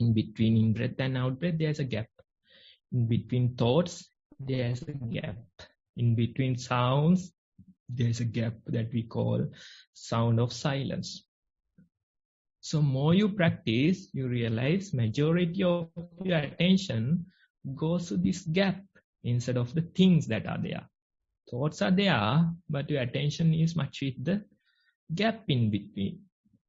In between in breath and out breath, there's a gap. In between thoughts, there's a gap. In between sounds, there's a gap that we call sound of silence. So more you practice, you realize majority of your attention goes to this gap instead of the things that are there. Thoughts are there, but your attention is much with the gap in between.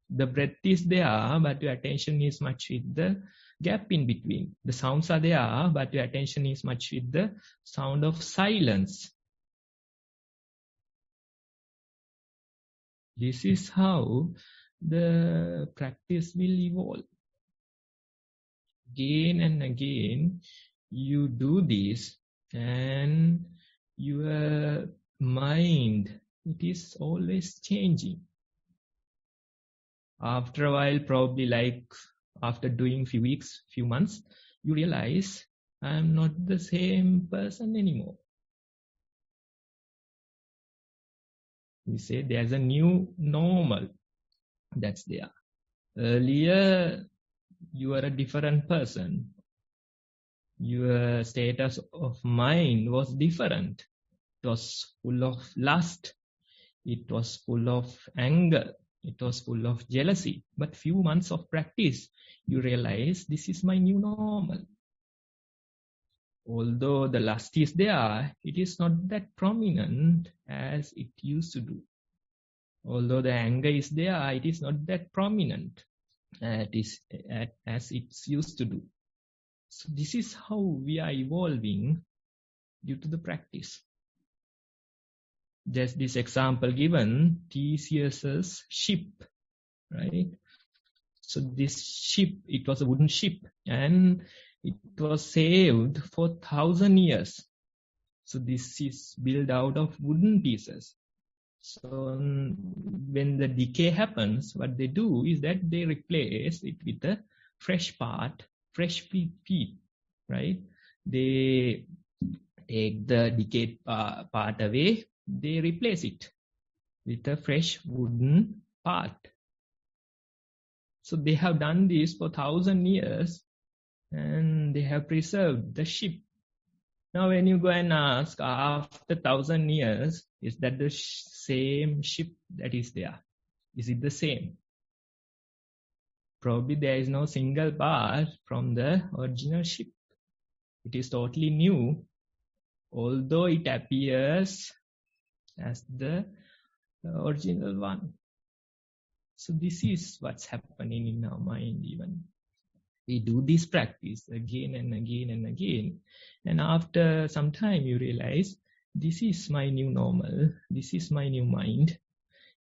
The breath is there, but your attention is much with the gap in between. The sounds are there, but your attention is much with the sound of silence. This is how the practice will evolve. Again and again, you do this, and your mind, it is always changing. After a while, probably like after doing few weeks, few months, you realize I am not the same person anymore. We say there's a new normal that's there. Earlier, you were a different person. Your status of mind was different. It was full of lust. It was full of anger. It was full of jealousy. But few months of practice, you realize this is my new normal. Although the lust is there, it is not that prominent as it used to do. Although the anger is there, it is not that prominent as it used to do. So this is how we are evolving due to the practice. There's this example given, Theseus's ship, right? So this ship, it was a wooden ship, and it was saved for 1,000 years. So this is built out of wooden pieces. So when the decay happens, what they do is that they replace it with a fresh part, fresh feet, right? They take the decayed part away, they replace it with a fresh wooden part. So they have done this for 1,000 years, and they have preserved the ship. Now when you go and ask after 1,000 years, is that the same ship that is there? Is it the same? Probably there is no single part from the original ship. It is totally new, although it appears as the original one. So this is what's happening in our mind even. We do this practice again and again and again. And after some time you realize, this is my new normal. This is my new mind.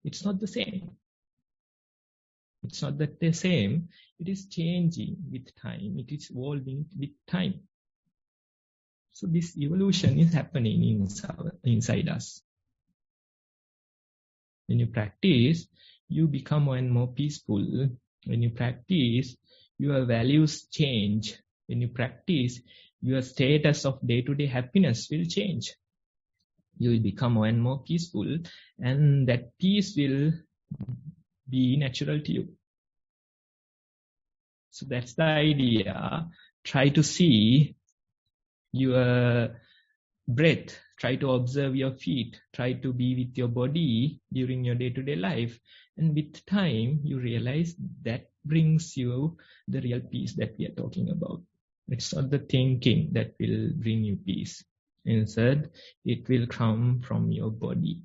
It's not the same. It's not that the same. It is changing with time. It is evolving with time. So this evolution is happening inside us. When you practice, you become more and more peaceful. When you practice, your values change. When you practice, your status of day-to-day happiness will change. You will become more and more peaceful, and that peace will be natural to you. So that's the idea. Try to see your breath. Try to observe your feet. Try to be with your body during your day-to-day life. And with time, you realize that brings you the real peace that we are talking about. It's not the thinking that will bring you peace. Instead, it will come from your body.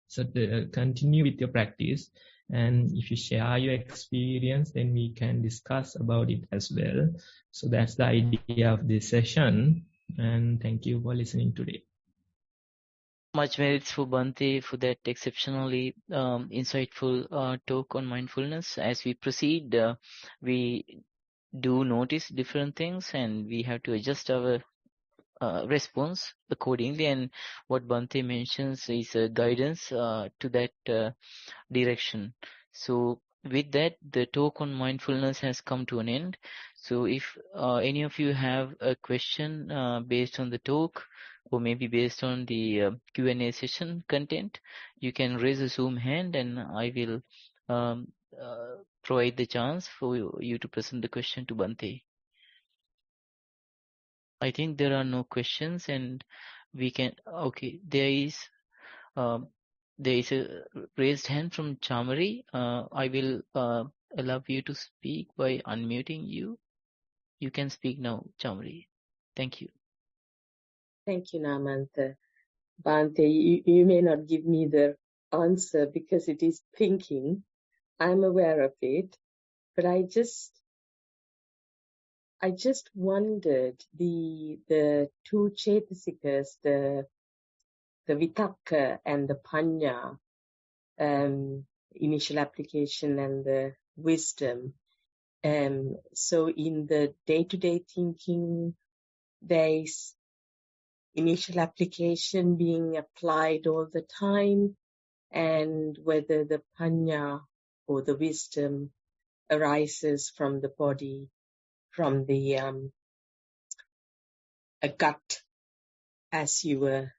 So continue with your practice. And if you share your experience, then we can discuss about it as well. So that's the idea of this session. And thank you for listening today. Much merits for Bhante for that exceptionally insightful talk on mindfulness. As we proceed, we do notice different things, and we have to adjust our response accordingly. And what Bhante mentions is a guidance to that direction. So with that, the talk on mindfulness has come to an end. So if any of you have a question based on the talk, or maybe based on the Q&A session content, you can raise a Zoom hand, and I will provide the chance for you to present the question to Bhante. I think there are no questions, and we can. Okay, there is a raised hand from Chamari. I will allow you to speak by unmuting you. You can speak now, Chamari. Thank you. Thank you, Namantha. Bhante, you may not give me the answer because it is thinking. I'm aware of it, but I just wondered the two chetasikas, the vitakka and the panya, initial application and the wisdom. So in the day-to-day thinking, there is initial application being applied all the time, and whether the panya or the wisdom arises from the body, from the a gut, as you were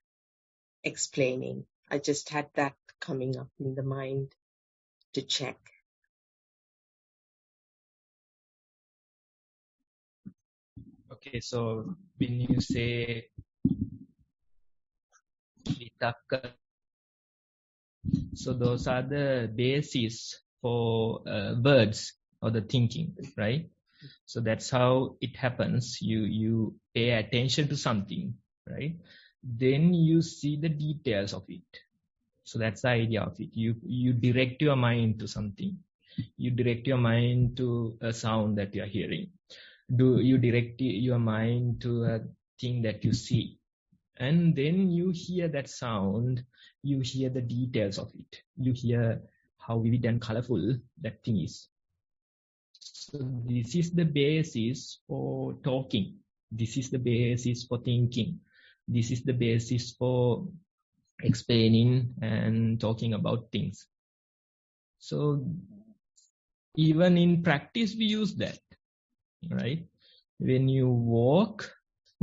explaining. I just had that coming up in the mind to check. Okay, so when you say vitakka, so those are the basis for words or the thinking, right? So that's how it happens. You pay attention to something, right? Then you see the details of it. So that's the idea of it. You direct your mind to something. You direct your mind to a sound that you are hearing. You direct your mind to a thing that you see. And then you hear that sound, you hear the details of it. You hear how vivid and colorful that thing is. So this is the basis for talking. This is the basis for thinking. This is the basis for explaining and talking about things. So even in practice, we use that, right? When you walk,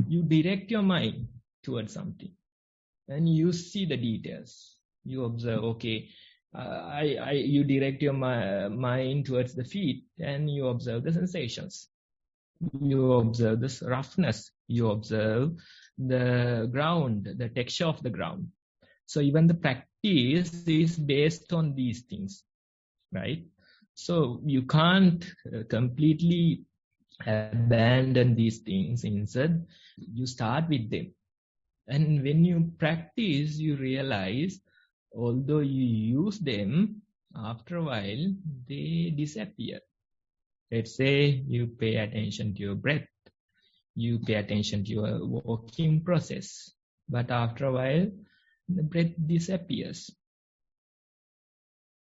you direct your mind towards something and you see the details. You observe, okay, you direct your mind towards the feet and you observe the sensations. You observe this roughness. You observe the ground, the texture of the ground. So even the practice is based on these things, right? So you can't completely abandon these things. Instead, you start with them. And when you practice, you realize, although you use them, after a while, they disappear. Let's say you pay attention to your breath. You pay attention to your walking process. But after a while, the breath disappears.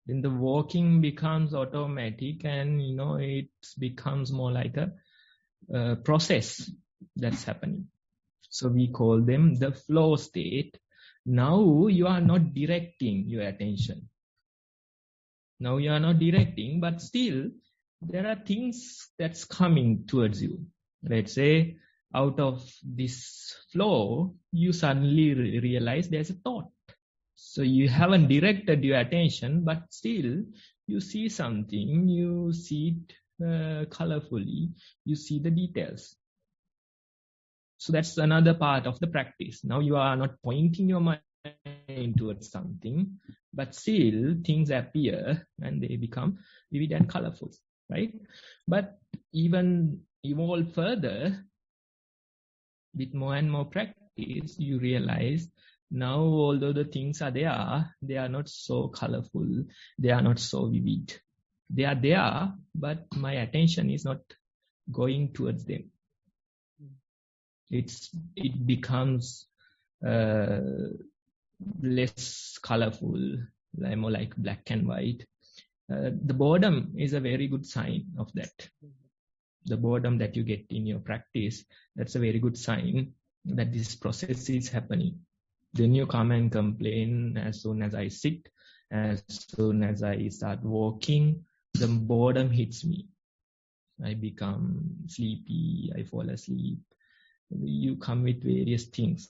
Then the walking becomes automatic and, it becomes more like a process that's happening. So we call them the flow state. Now you are not directing your attention. Now you are not directing, but still there are things that's coming towards you. Let's say out of this flow, you suddenly realize there's a thought. So you haven't directed your attention, but still you see something, you see it colorfully, you see the details. So that's another part of the practice. Now you are not pointing your mind towards something, but still things appear and they become vivid and colorful, right? But even evolve further, with more and more practice, you realize now although the things are there, they are not so colorful, they are not so vivid. They are there, but my attention is not going towards them. It becomes less colorful, more like black and white. The boredom is a very good sign of that. The boredom that you get in your practice, that's a very good sign that this process is happening. Then you come and complain as soon as I sit, as soon as I start walking, the boredom hits me. I become sleepy, I fall asleep. You come with various things,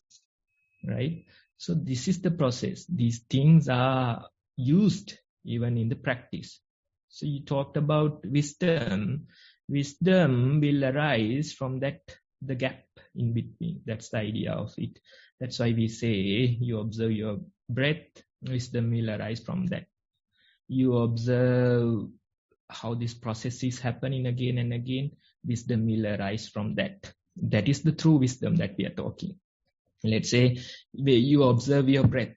right? So this is the process. These things are used even in the practice. So you talked about wisdom. Wisdom will arise from that the gap in between. That's the idea of it. That's why we say you observe your breath, wisdom will arise from that. You observe how this process is happening again and again, wisdom will arise from that. That is the true wisdom that we are talking. Let's say you observe your breath,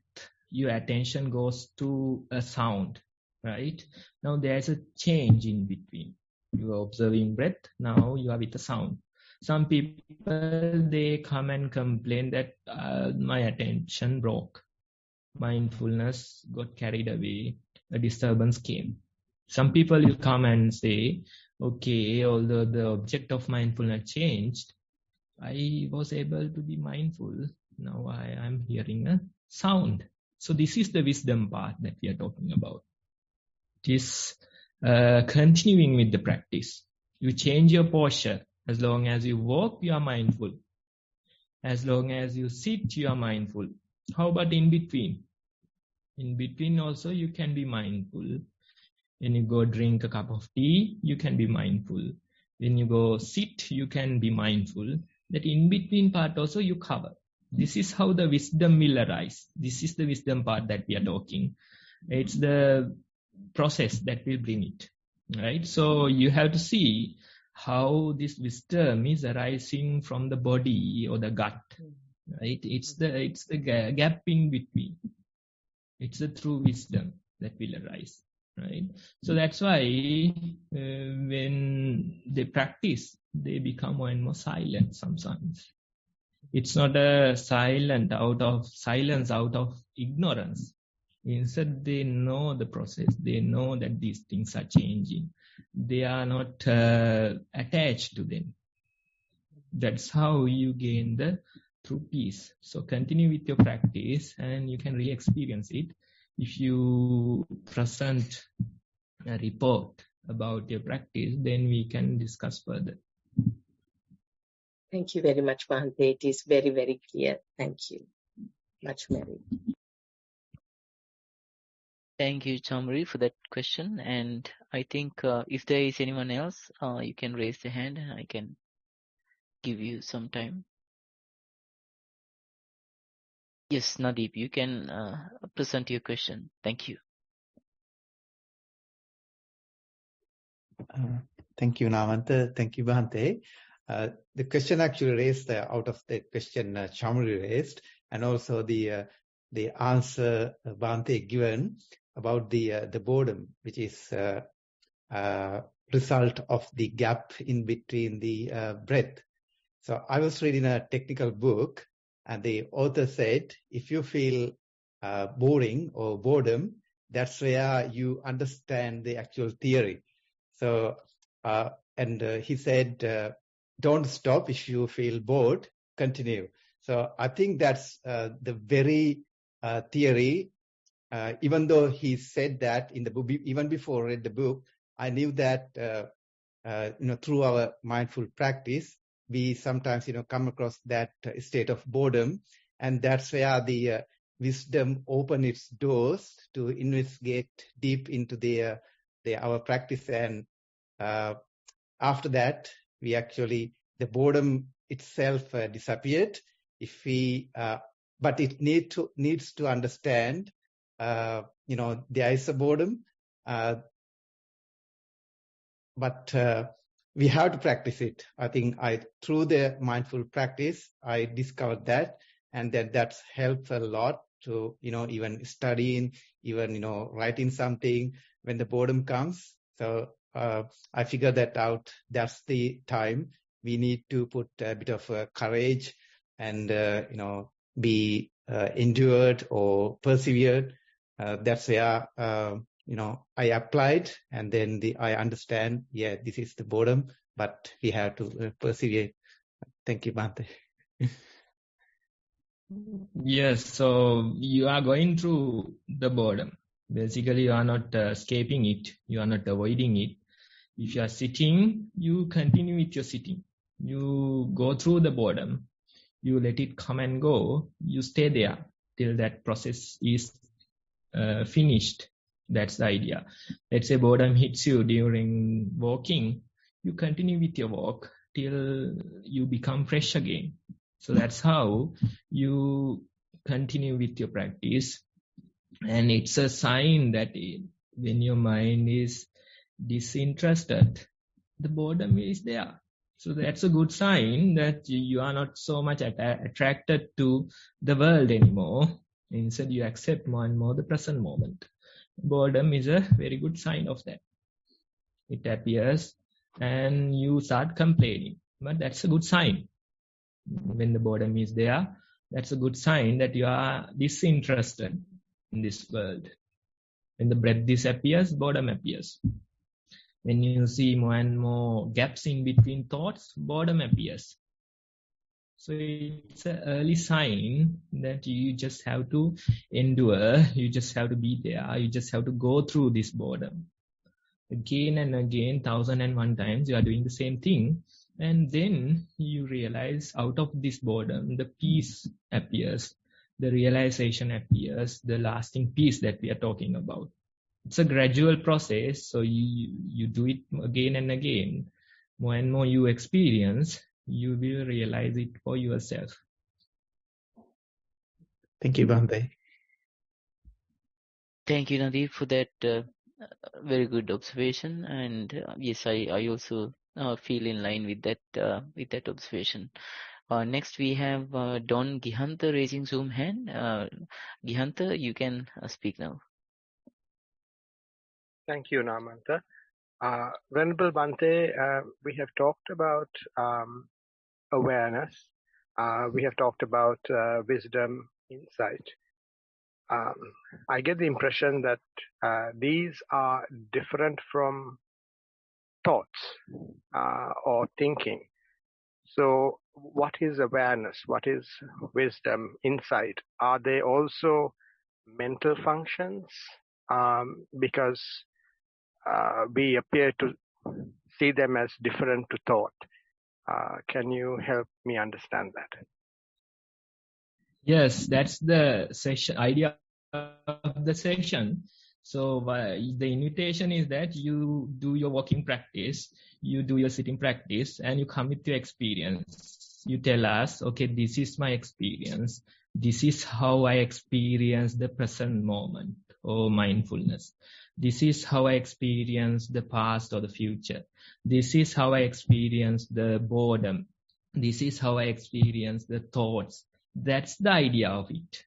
your attention goes to a sound, right? Now there's a change in between. You are observing breath, now you are with a sound. Some people, they come and complain that my attention broke. Mindfulness got carried away, a disturbance came. Some people will come and say, okay, although the object of mindfulness changed, I was able to be mindful. Now I am hearing a sound. So this is the wisdom part that we are talking about. It is continuing with the practice. You change your posture. As long as you walk, you are mindful. As long as you sit, you are mindful. How about in between? In between also you can be mindful. When you go drink a cup of tea, you can be mindful. When you go sit, you can be mindful. That in between part also you cover. This is how the wisdom will arise. This is the wisdom part that we are talking. It's the process that will bring it. Right? So you have to see how this wisdom is arising from the body or the gut. Right? It's the gap in between. It's the true wisdom that will arise. Right? So that's why when they practice, they become more and more silent sometimes. It's not a silence out of ignorance. Instead, they know the process. They know that these things are changing. They are not attached to them. That's how you gain the true peace. So continue with your practice and you can really experience it. If you present a report about your practice, then we can discuss further. Thank you very much, Bhante. It is very, very clear. Thank you. Much merit. Thank you, Chamri, for that question. And I think if there is anyone else, you can raise the hand and I can give you some time. Yes, Nadeep, you can present your question. Thank you. Thank you, Namanta. Thank you, Bhante. The question actually raised out of the question Chamri raised, and also the answer Bhante given about the boredom, which is result of the gap in between the breath. So I was reading a technical book, and the author said, if you feel boring or boredom, that's where you understand the actual theory. So, and he said, don't stop if you feel bored, continue. So I think that's the very theory. Even though he said that in the book, even before I read the book, I knew that, through our mindful practice, we sometimes, come across that state of boredom. And that's where the wisdom open its doors to investigate deep into our practice. And after that, we actually, the boredom itself disappeared. If we, but it needs to understand, there is a boredom, but we have to practice it. I think through the mindful practice, I discovered that, and that's helped a lot to, even studying, even, writing something when the boredom comes. So I figured that out. That's the time we need to put a bit of courage and, be endured or persevered. That's where, I applied, and then I understand, this is the boredom, but we have to persevere. Thank you, Bhante. Yes, so you are going through the boredom. Basically, you are not escaping it. You are not avoiding it. If you are sitting, you continue with your sitting. You go through the boredom. You let it come and go. You stay there till that process is finished. That's the idea. Let's say boredom hits you during walking. You continue with your walk. till you become fresh again. So that's how you continue with your practice. And it's a sign that when your mind is disinterested, the boredom is there. So that's a good sign that you are not so much attracted to the world anymore. Instead, you accept more and more the present moment. Boredom is a very good sign of that. It appears and you start complaining. But that's a good sign. When the boredom is there, that's a good sign that you are disinterested in this world. When the breath disappears, boredom appears. When you see more and more gaps in between thoughts, boredom appears. So it's an early sign that you just have to endure, you just have to be there, you just have to go through this boredom. Again and again, 1001 times, you are doing the same thing. And then you realize out of this boredom, the peace appears, the realization appears, the lasting peace that we are talking about. It's a gradual process, so you do it again and again. More and more you experience, you will realize it for yourself. Thank you, Bhante. Thank you, Nadeep, for that very good observation. And yes, I also feel in line with that observation. Next, we have Don Gihanta raising Zoom hand. Gihanta, you can speak now. Thank you, Namanta. Venerable Bhante, we have talked about awareness. We have talked about wisdom, insight. I get the impression that these are different from thoughts or thinking. So what is awareness? What is wisdom, insight? Are they also mental functions? Because we appear to see them as different to thought. Can you help me understand that? Yes, that's the session idea of the session. So the invitation is that you do your walking practice, you do your sitting practice, and you come with your experience. You tell us, okay, this is my experience. This is how I experience the present moment or mindfulness. This is how I experience the past or the future. This is how I experience the boredom. This is how I experience the thoughts. That's the idea of it,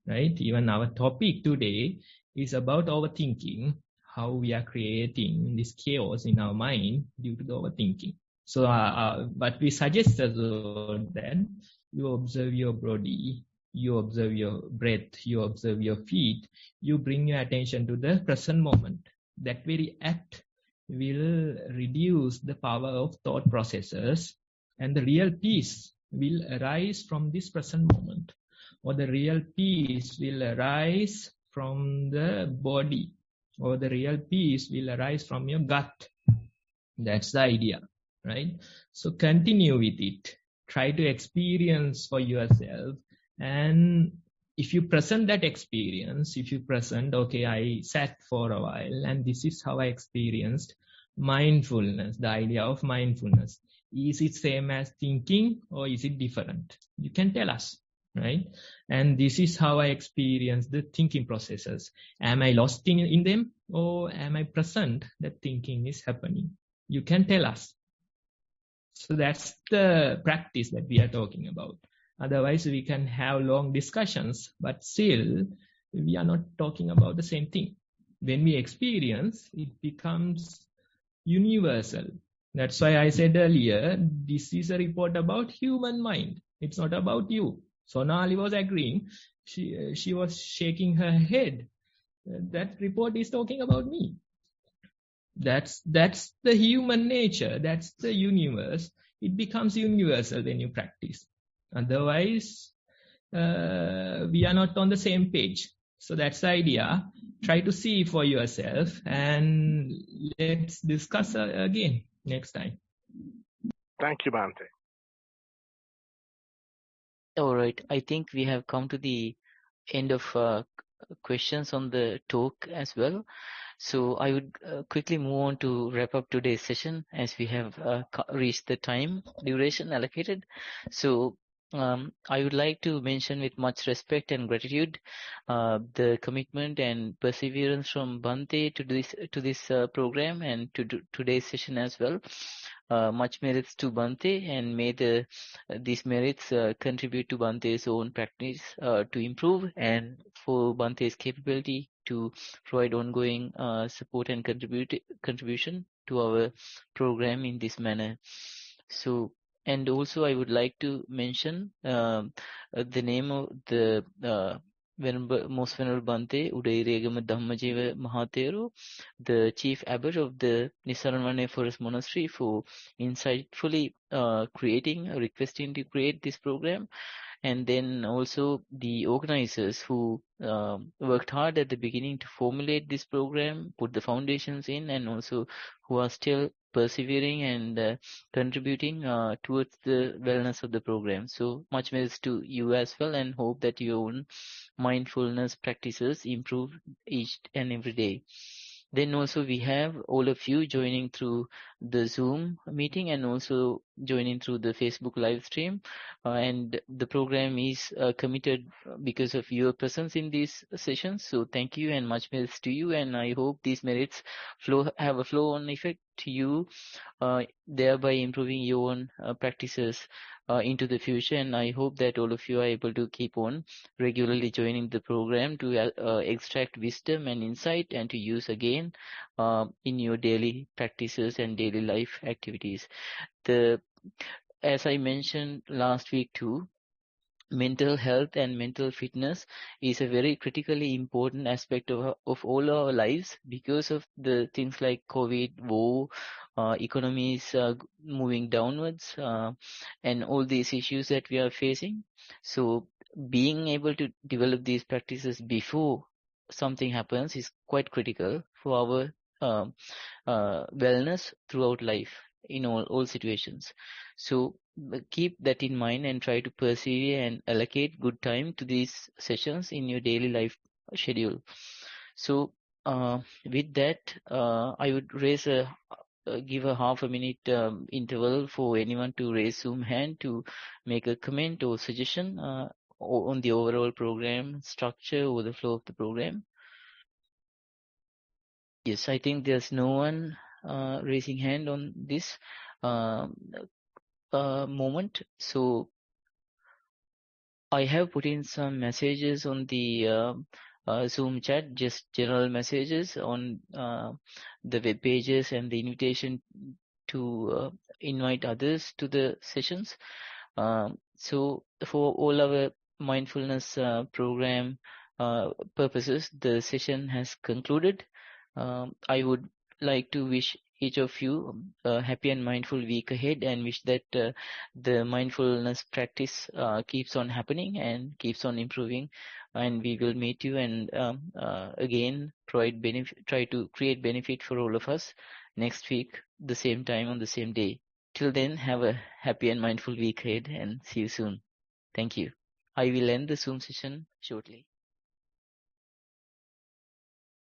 right? Even our topic today is about overthinking, how we are creating this chaos in our mind due to the overthinking. So what we suggest is that you observe your body, you observe your breath, you observe your feet, you bring your attention to the present moment. That very act will reduce the power of thought processes, and the real peace will arise from this present moment, or the real peace will arise from the body, or the real peace will arise from your gut. That's the idea, right? So continue with it. Try to experience for yourself. And if you present that experience, if you present, okay, I sat for a while and this is how I experienced mindfulness, the idea of mindfulness. Is it same as thinking or is it different? You can tell us, right? And this is how I experience the thinking processes. Am I lost in them, or am I present that thinking is happening? You can tell us. So that's the practice that we are talking about. Otherwise, we can have long discussions, but still we are not talking about the same thing. When we experience, it becomes universal. That's why I said earlier, this is a report about human mind. It's not about you. Sonali was agreeing. She was shaking her head. That report is talking about me. That's the human nature. That's the universe. It becomes universal when you practice. Otherwise, we are not on the same page. So that's the idea. Try to see for yourself, and let's discuss again next time. Thank you, Bhante. All right. I think we have come to the end of questions on the talk as well. So I would quickly move on to wrap up today's session as we have reached the time duration allocated. So I would like to mention with much respect and gratitude the commitment and perseverance from Bhante to this program and to today's session as well. Much merits to Bhante, and may these merits contribute to Bhante's own practice to improve, and for Bhante's capability to provide ongoing support and contribution to our program in this manner. So, and also I would like to mention the name of the most Venerable Bhante Udairegama Dhammajeva Mahathero, the chief abbot of the Nissarana Forest Monastery, for insightfully requesting to create this program. And then also the organizers who worked hard at the beginning to formulate this program, put the foundations in, and also who are still persevering and contributing towards the wellness of the program. So much merits to you as well, and hope that your own mindfulness practices improve each and every day. Then also we have all of you joining through the Zoom meeting and also joining through the Facebook live stream. And the program is committed because of your presence in these sessions. So thank you and much merits to you. And I hope these merits have a flow-on effect to you, thereby improving your own practices into the future. And I hope that all of you are able to keep on regularly joining the program to extract wisdom and insight and to use again in your daily practices and daily life activities. As I mentioned last week too, mental health and mental fitness is a very critically important aspect of all our lives because of the things like COVID, war, economies moving downwards, and all these issues that we are facing. So being able to develop these practices before something happens is quite critical for our wellness throughout life in all situations. So keep that in mind and try to persevere and allocate good time to these sessions in your daily life schedule. So with that, I would give a half a minute interval for anyone to raise Zoom hand to make a comment or suggestion on the overall program structure or the flow of the program. Yes, I think there's no one raising hand on this moment. So I have put in some messages on the Zoom chat, just general messages on the web pages and the invitation to invite others to the sessions. So for all our mindfulness program purposes, the session has concluded. I would like to wish each of you a happy and mindful week ahead, and wish that the mindfulness practice keeps on happening and keeps on improving, and we will meet you and again try to create benefit for all of us next week, the same time on the same day. Till then, have a happy and mindful week ahead, and see you soon. Thank you. I will end the Zoom session shortly.